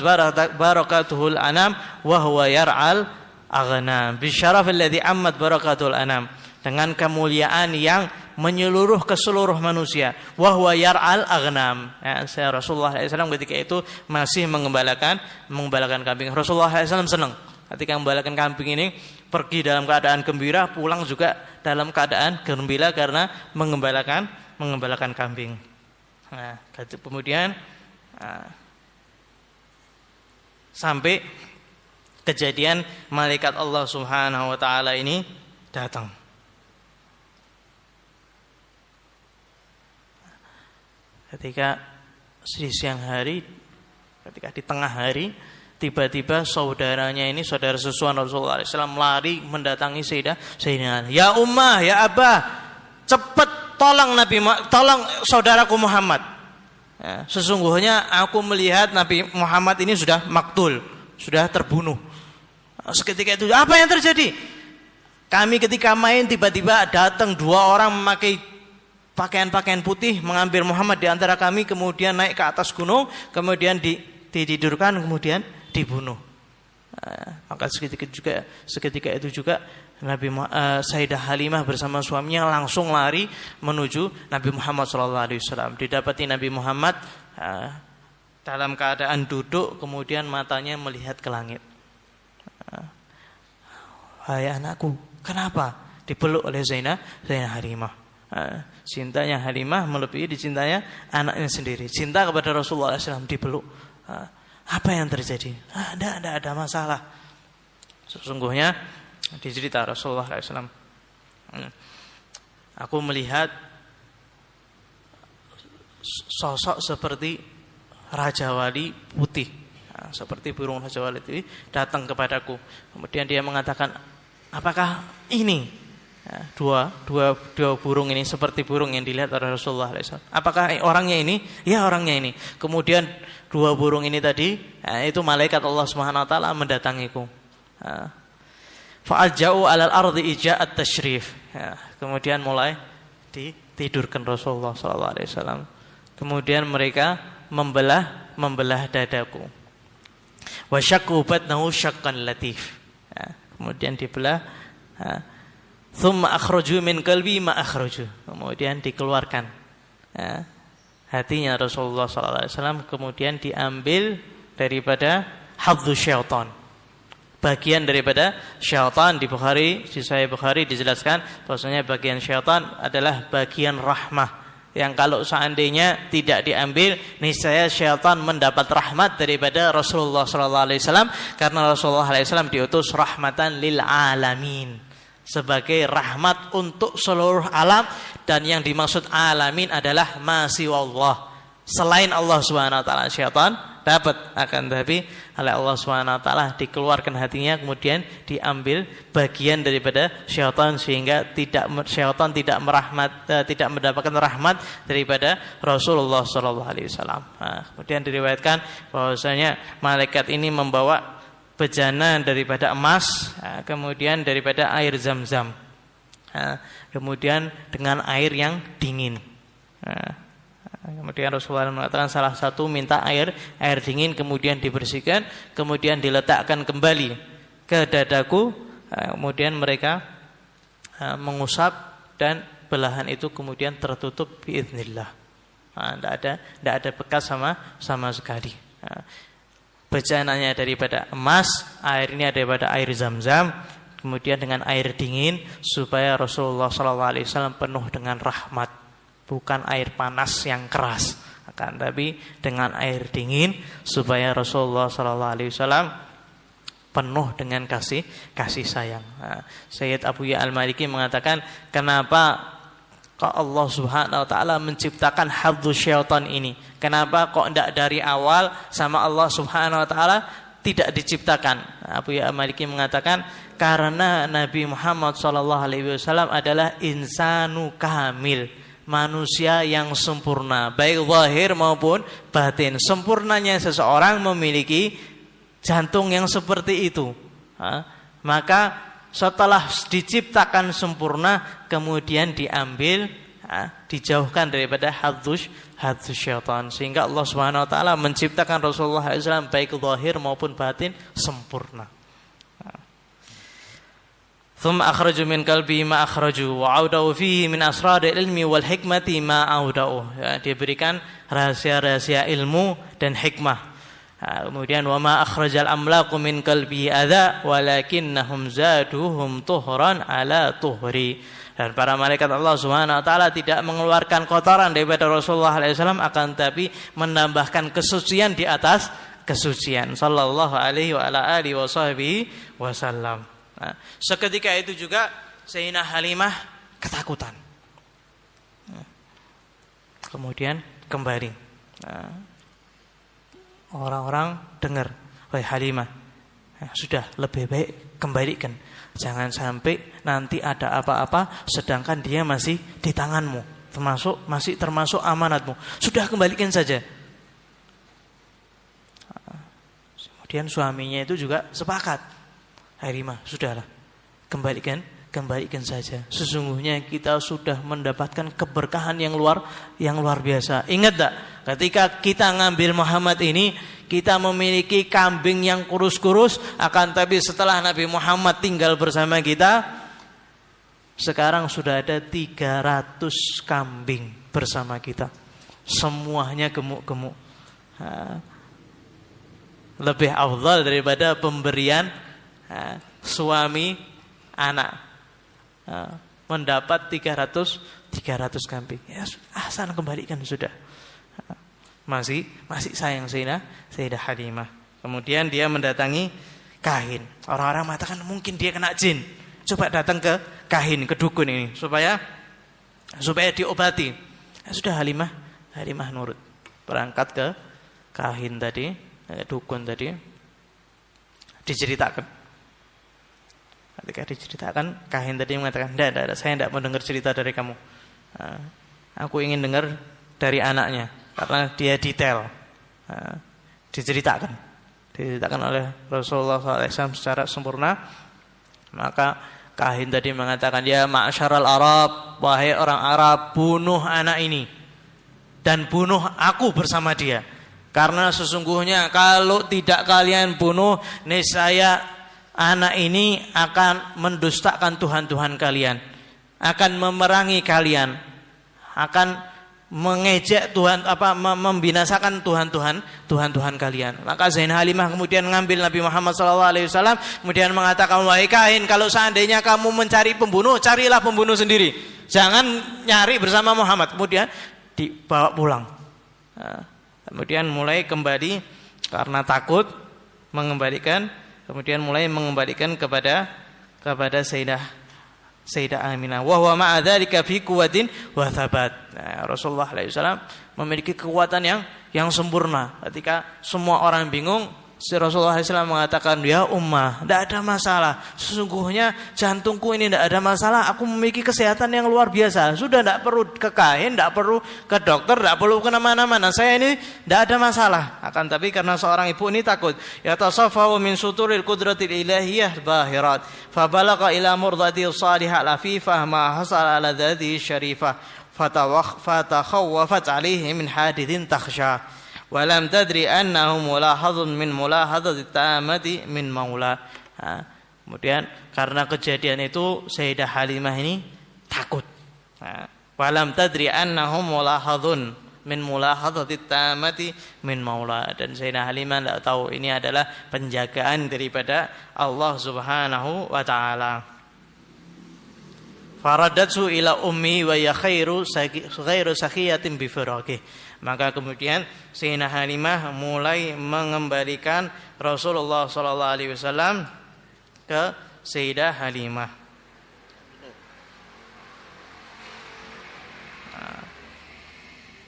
barakatuhul anam wa huwa yar'al aghnam. Bisyarafil ladzi ammat barakatuhul anam, dengan kemuliaan yang menyeluruh ke seluruh manusia. Wa huwa yar'al aghnam. Rasulullah SAW ketika itu masih mengembalakan kambing. Rasulullah SAW senang ketika mengembalakan kambing ini, pergi dalam keadaan gembira, pulang juga dalam keadaan gembira karena mengembalakan kambing. Kemudian sampai kejadian malaikat Allah Subhanahu wa taala ini datang. Ketika di siang hari, ketika di tengah hari, tiba-tiba saudaranya ini, saudara sesuan Rasulullah SAW, lari mendatangi Sayyidina. Ya ummah, ya abah, cepat tolong saudaraku Muhammad. Sesungguhnya aku melihat Nabi Muhammad ini sudah maktul, sudah terbunuh. Seketika itu, apa yang terjadi? Kami ketika main tiba-tiba datang 2 orang memakai pakaian-pakaian putih, mengambil Muhammad di antara kami, kemudian naik ke atas gunung, kemudian ditidurkan, kemudian dibunuh. Maka seketika itu juga Sayyidah Halimah bersama suaminya langsung lari menuju Nabi Muhammad SAW. Didapati Nabi Muhammad dalam keadaan duduk, kemudian matanya melihat ke langit. Hai anakku, kenapa? Dipeluk oleh Sayyidah Halimah. Cintanya Halimah melebihi dicintanya anaknya sendiri. Cinta kepada Rasulullah SAW, dipeluk. Apa yang terjadi? Tidak ada masalah. Sesungguhnya dicerita Rasulullah SAW, aku melihat sosok seperti Raja Wali putih, seperti burung Raja Wali itu datang kepadaku. Kemudian dia mengatakan, apakah ini dua burung ini seperti burung yang dilihat oleh Rasulullah SAW? Apakah orangnya ini? Ya, orangnya ini. Kemudian 2 burung ini tadi, itu malaikat Allah Subhanahu wa taala mendatangiku. Fa'aja'u 'alal ardi ija'at tasyrif. Kemudian mulai ditidurkan Rasulullah sallallahu alaihi wasallam. Kemudian mereka membelah dadaku. Wa syaqqu batnahu syaqqan latif. Kemudian dibelah. Thumma akhraju min qalbi ma akhraju. Kemudian dikeluarkan hatinya Rasulullah SAW, kemudian diambil daripada hadzu syaitan, bagian daripada syaitan. Di Sahih Bukhari dijelaskan bahwasanya bagian syaitan adalah bagian rahmah yang kalau seandainya tidak diambil, niscaya syaitan mendapat rahmat daripada Rasulullah SAW, karena Rasulullah SAW diutus rahmatan lil alamin, sebagai rahmat untuk seluruh alam, dan yang dimaksud alamin adalah masiwallah, selain Allah Subhanahu wa taala. Syaitan dapat, akan tapi oleh Allah Subhanahu wa taala dikeluarkan hatinya, kemudian diambil bagian daripada syaitan, sehingga syaitan tidak mendapatkan rahmat daripada Rasulullah sallallahu alaihi wasallam. Kemudian diriwayatkan bahwasanya malaikat ini membawa bejana daripada emas, kemudian daripada air Zam-Zam, kemudian dengan air yang dingin. Kemudian Rasulullah mengatakan salah satu minta air dingin, kemudian dibersihkan, kemudian diletakkan kembali ke dadaku, kemudian mereka mengusap dan belahan itu kemudian tertutup biiznillah. Tidak ada bekas sama sekali. Bejananya daripada emas, airnya daripada air Zam-Zam, kemudian dengan air dingin, supaya Rasulullah SAW penuh dengan rahmat. Bukan air panas yang keras, akan tapi dengan air dingin, supaya Rasulullah SAW penuh dengan kasih sayang. Sayyid Abu Ya Al-Maliki mengatakan, kenapa kok Allah Subhanahu wa taala menciptakan hadzu syaitan ini? Kenapa kok tidak dari awal sama Allah Subhanahu wa taala tidak diciptakan? Abu Ya Al-Maliki mengatakan, karena Nabi Muhammad SAW adalah insanu kamil, manusia yang sempurna, baik zahir maupun batin. Sempurnanya seseorang memiliki jantung yang seperti itu. Maka setelah diciptakan sempurna, kemudian diambil, dijauhkan daripada hadzus syaitan, sehingga Allah Subhanahu wa taala menciptakan Rasulullah SAW baik zahir maupun batin sempurna. ثم أخرجوا من قلبي ما أخرجوا وأودعوا فيه من أسرار العلم والحكمة ما أودعوا. Dia berikan rahasia-rahasia ilmu dan hikmah. Kemudian wa ma akhrajal amlaku min qalbi adza walakinnahum zaduhum tuhran ala tuhri. Dan para malaikat Allah Subhanahu wa taala tidak mengeluarkan kotoran daripada Rasulullah SAW, akan tapi menambahkan kesucian di atas kesucian, sallallahu alaihi wa ala alihi wasallam. Seketika itu juga Sayyidah Halimah ketakutan. Kemudian kembali. Orang-orang dengar, wahai Halimah, sudah lebih baik kembalikan. Jangan sampai nanti ada apa-apa sedangkan dia masih di tanganmu, masih termasuk amanatmu. Sudah kembalikan saja. Kemudian suaminya itu juga sepakat. Halimah, sudahlah, kembalikan saja. Sesungguhnya kita sudah mendapatkan keberkahan yang luar biasa. Ingat tak, ketika kita ngambil Muhammad ini, kita memiliki kambing yang kurus-kurus, akan tapi setelah Nabi Muhammad tinggal bersama kita, sekarang sudah ada 300 kambing bersama kita. Semuanya gemuk-gemuk. Lebih afdal daripada pemberian suami anak, mendapat 300 kambing. Ya, sana kembalikan sudah. Masih sayang Sayyidah Halimah. Kemudian dia mendatangi kahin. Orang-orang mengatakan mungkin dia kena jin. Coba datang ke kahin, ke dukun ini supaya diobati. Ya, sudah Halimah nurut. Berangkat ke kahin tadi, dukun tadi. Diceritakan. Ketika diceritakan, kahin tadi mengatakan, tidak, saya tidak mau dengar cerita dari kamu. Aku ingin dengar dari anaknya, karena dia detail. Diceritakan oleh Rasulullah SAW secara sempurna. Maka kahin tadi mengatakan, ya ma'asyaral Arab, wahai orang Arab, bunuh anak ini dan bunuh aku bersama dia. Karena sesungguhnya kalau tidak kalian bunuh, niscaya anak ini akan mendustakan Tuhan-Tuhan kalian, akan memerangi kalian, akan mengejek Tuhan, membinasakan Tuhan kalian. Maka Zainal Halimah kemudian mengambil Nabi Muhammad SAW, kemudian mengatakan, wahai kahin, kalau seandainya kamu mencari pembunuh, carilah pembunuh sendiri, jangan nyari bersama Muhammad. Kemudian dibawa pulang. Kemudian mulai kembali karena takut mengembalikan, kemudian mulai mengembalikan kepada Sayyidah Aminah. Wa huwa ma'a dzalika fi quwwatin wa thabat. Rasulullah SAW memiliki kekuatan yang sempurna. Ketika semua orang bingung, Rasulullah SAW mengatakan, ya ummah, tidak ada masalah. Sesungguhnya jantungku ini tidak ada masalah. Aku memiliki kesehatan yang luar biasa. Sudah tidak perlu ke kain, tidak perlu ke dokter, tidak perlu ke mana-mana. Saya ini tidak ada masalah. Akan tapi karena seorang ibu ini takut. Yatasaffahu min suturil qudratil ilahiyah bahirat. Fabalaqa ila murdati salihah lafifah ma hasal ala dhati syarifah. Fatakhawwafat alaihi min hadithin takhsha. Walam tadri annahu mulahadun min mulahadati tamati min maula. Kemudian karena kejadian itu Sayyidah Halimah ini takut. Walam tadri annahu mulahadun min mulahadati tamati min maula. Dan Sayyidah Halimah tidak tahu ini adalah penjagaan daripada Allah Subhanahu wa taala. Faradatsu ila ummi wa ya khairu sakhiyatin bi firaqih. Maka kemudian Sayyidah Halimah mulai mengembalikan Rasulullah SAW ke Sayyidah Halimah.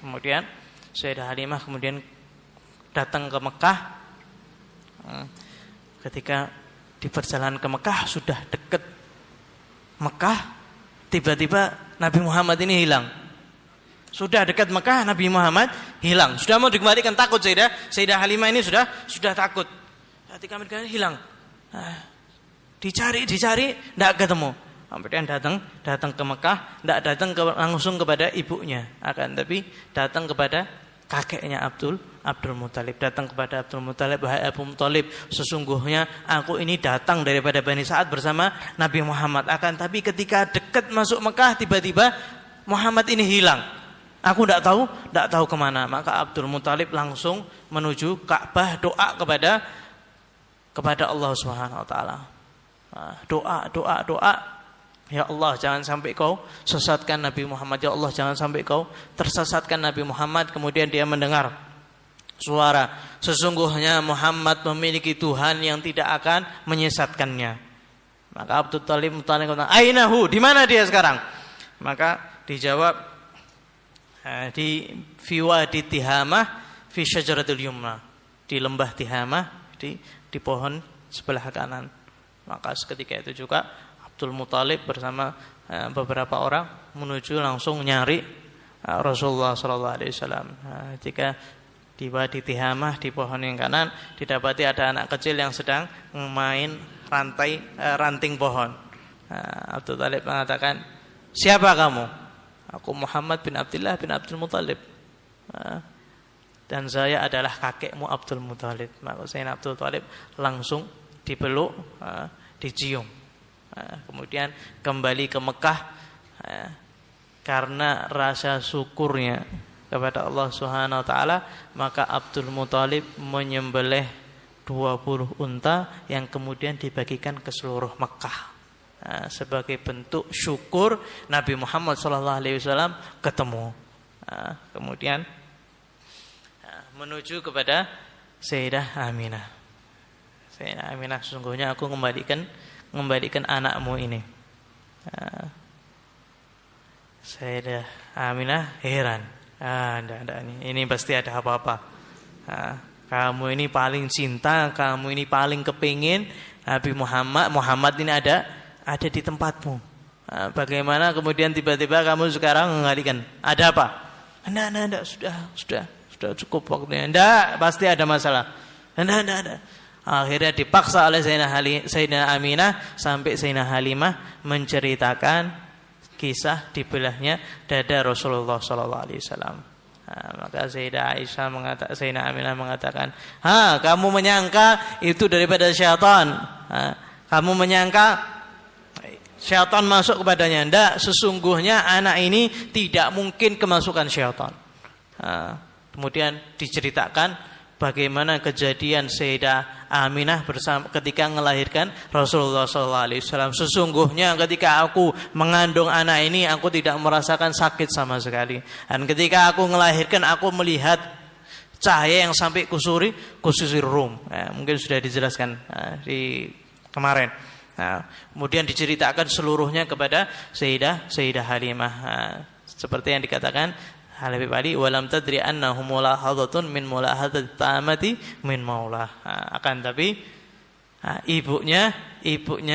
Kemudian Sayyidah Halimah kemudian datang ke Mekah. Ketika di perjalanan ke Mekah sudah dekat Mekah, tiba-tiba Nabi Muhammad ini hilang. Sudah dekat Mekah, Nabi Muhammad hilang. Sudah mau dikembalikan, takut Sayyidah Halimah ini sudah takut. Ketika mereka hilang, dicari, tidak ketemu. Kemudian datang ke Mekah, tidak datang langsung kepada ibunya, akan tapi datang kepada kakeknya Abdul Muthalib. Datang kepada Abdul Muthalib, wahai Abu Muthalib, sesungguhnya aku ini datang daripada Bani Sa'ad bersama Nabi Muhammad. Akan tapi ketika dekat masuk Mekah, tiba-tiba Muhammad ini hilang. Aku tidak tahu kemana. Maka Abdul Muthalib langsung menuju Ka'bah, doa kepada Allah Subhanahu Wa Taala. Doa. Ya Allah, jangan sampai kau sesatkan Nabi Muhammad. Ya Allah, jangan sampai kau tersesatkan Nabi Muhammad. Kemudian dia mendengar suara, sesungguhnya Muhammad memiliki Tuhan yang tidak akan menyesatkannya. Maka Abdul Muthalib kata, ainahu, di mana dia sekarang? Maka dijawab, di Wadi Tihamah fi syajaratil yumna, di lembah Tihamah, di pohon sebelah kanan. Maka seketika itu juga Abdul Muthalib bersama beberapa orang menuju langsung nyari Rasulullah SAW. Ketika di Wadi Tihamah, di pohon yang kanan, didapati ada anak kecil yang sedang main ranting pohon. Abdul Muthalib mengatakan, siapa kamu? Aku Muhammad bin Abdullah bin Abdul Muthalib, dan saya adalah kakekmu Abdul Muthalib. Maka Sayyidina Abdul Muthalib langsung dipeluk, dicium. Kemudian kembali ke Mekah karena rasa syukurnya kepada Allah Subhanahu Wa Taala. Maka Abdul Muthalib menyembelih 20 unta yang kemudian dibagikan ke seluruh Mekah. Sebagai bentuk syukur Nabi Muhammad SAW ketemu. Kemudian menuju kepada Sayyidah Aminah. Sayyidah Aminah, sesungguhnya aku mengembalikan anakmu ini. Sayyidah Aminah heran. Enggak, ini pasti ada apa-apa. Kamu ini paling cinta, kamu ini paling kepingin Nabi Muhammad ini ada di tempatmu. Bagaimana kemudian tiba-tiba kamu sekarang mengembalikan? Ada apa? Enggak, sudah cukup waktunya. Enggak, pasti ada masalah. Enggak. Akhirnya dipaksa oleh Sayyidah Aminah sampai Sayyidah Halimah menceritakan kisah dibelahnya dada Rasulullah SAW. Maka Sayyidah Aminah mengatakan, kamu menyangka itu daripada syaitan. Kamu menyangka syaitan masuk kepadanya. Tidak, sesungguhnya anak ini tidak mungkin kemasukan syaitan. Kemudian diceritakan bagaimana kejadian Sayyidah Aminah bersama ketika melahirkan Rasulullah SAW. Sesungguhnya ketika aku mengandung anak ini, aku tidak merasakan sakit sama sekali. Dan ketika aku melahirkan, aku melihat cahaya yang sampai kusuri rum. Mungkin sudah dijelaskan di kemarin. Kemudian diceritakan seluruhnya kepada Sayyidah Halimah. Seperti yang dikatakan Habib Ali, walam tadri annahu mulahadatun min mulahadati ta'amati min maulah. Akan tapi ibunya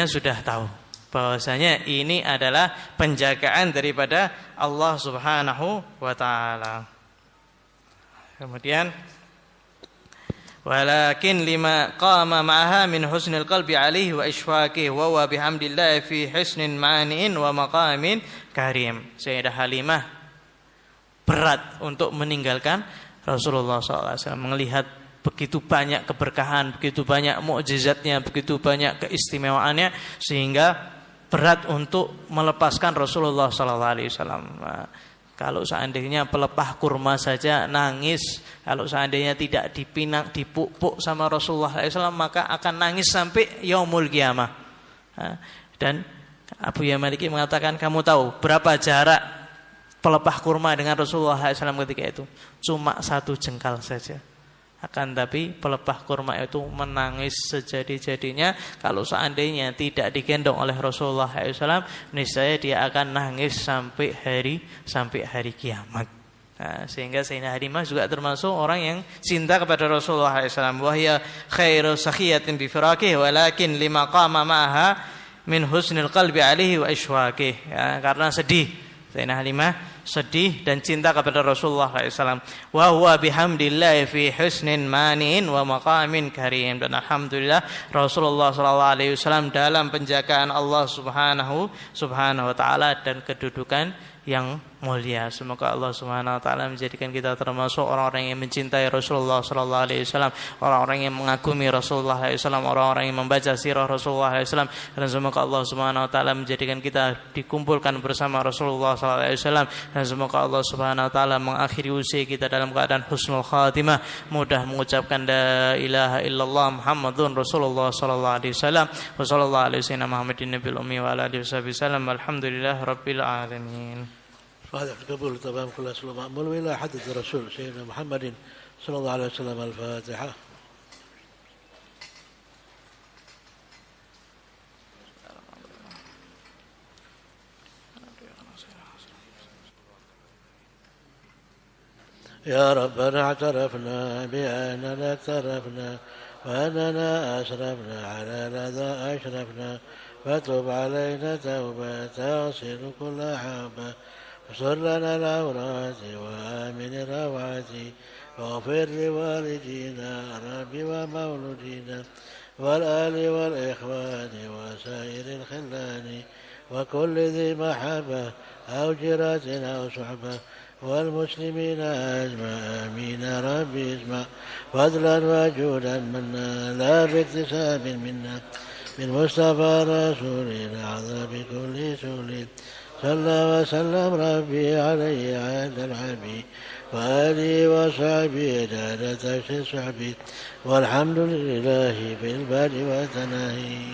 sudah tahu bahwasanya ini adalah penjagaan daripada Allah Subhanahu wa taala. Kemudian walakin lima qama ma'aha min husnil qalbi alaihi wa ishfaqih wa huwa bihamdillah fi husnin mani'in wa maqamin karim. Sayyidah Halimah berat untuk meninggalkan Rasulullah SAW, melihat begitu banyak keberkahan, begitu banyak mukjizatnya, begitu banyak keistimewaannya, sehingga berat untuk melepaskan Rasulullah SAW. Kalau seandainya pelepah kurma saja nangis, kalau seandainya tidak dipinang, dipupuk sama Rasulullah SAW, maka akan nangis sampai yaumul qiyamah. Dan Abu Yamaliki mengatakan, kamu tahu berapa jarak pelepah kurma dengan Rasulullah SAW ketika itu? Cuma 1 jengkal saja. Akan tapi pelepah kurma itu menangis sejadi-jadinya. Kalau seandainya tidak digendong oleh Rasulullah SAW, niscaya dia akan nangis sampai hari kiamat. Sehingga Sayyidah Halimah juga termasuk orang yang cinta kepada Rasulullah SAW. Wahya khairu sakhiyatin bi firaqih walakin lima qama ma'aha min husnil qalbi alaihi wa ishwaqih. Karena sedih Sayyidah Halimah, sedih dan cinta kepada Rasulullah SAW. Wa huwa bihamdillah fi husnin mani'in wa maqamin karim. Dan alhamdulillah Rasulullah SAW dalam penjagaan Allah Subhanahu wa taala dan kedudukan yang mulia. Semoga Allah Subhanahu wa taala menjadikan kita termasuk orang-orang yang mencintai Rasulullah sallallahu alaihi wasallam, orang-orang yang mengagumi Rasulullah sallallahu alaihi wasallam, orang-orang yang membaca sirah Rasulullah sallallahu alaihi wasallam, dan semoga Allah Subhanahu wa taala menjadikan kita dikumpulkan bersama Rasulullah sallallahu alaihi wasallam, dan semoga Allah Subhanahu wa taala mengakhiri usia kita dalam keadaan husnul khatimah, mudah mengucapkan la ilaha illallah Muhammadun Rasulullah sallallahu alaihi wasallam, wa sallallahu alaihi wasallam Muhammadin nabiyil ummi wa ala alihi wasallam. Alhamdulillahirabbil alamin. فهذا قبول تمام كل أسلوب مأمول وإلى حدث الرسول سيدنا محمد صلى الله عليه وسلم. الفاتحة. يا ربنا اعترفنا بأننا اقترفنا وأننا أسرفنا على الأذى أشرفنا، فتب علينا توبة تغسل كل حبة، وصر لنا العورات وآمن الروعات، واغفر لوالدينا ربي ومولودينا والآل والإخوان وسائر الخلان وكل ذي محبة أو جرة أو صحبة والمسلمين أجمع آمين ربي اسمع فضلا وجودا منا لا باكتساب منا من مصطفى رسول الأعظم بكل سول صلى وسلم ربي عليه عند الحبيب وآله وصحبه دارة صحبه والحمد لله في البال وتناهي.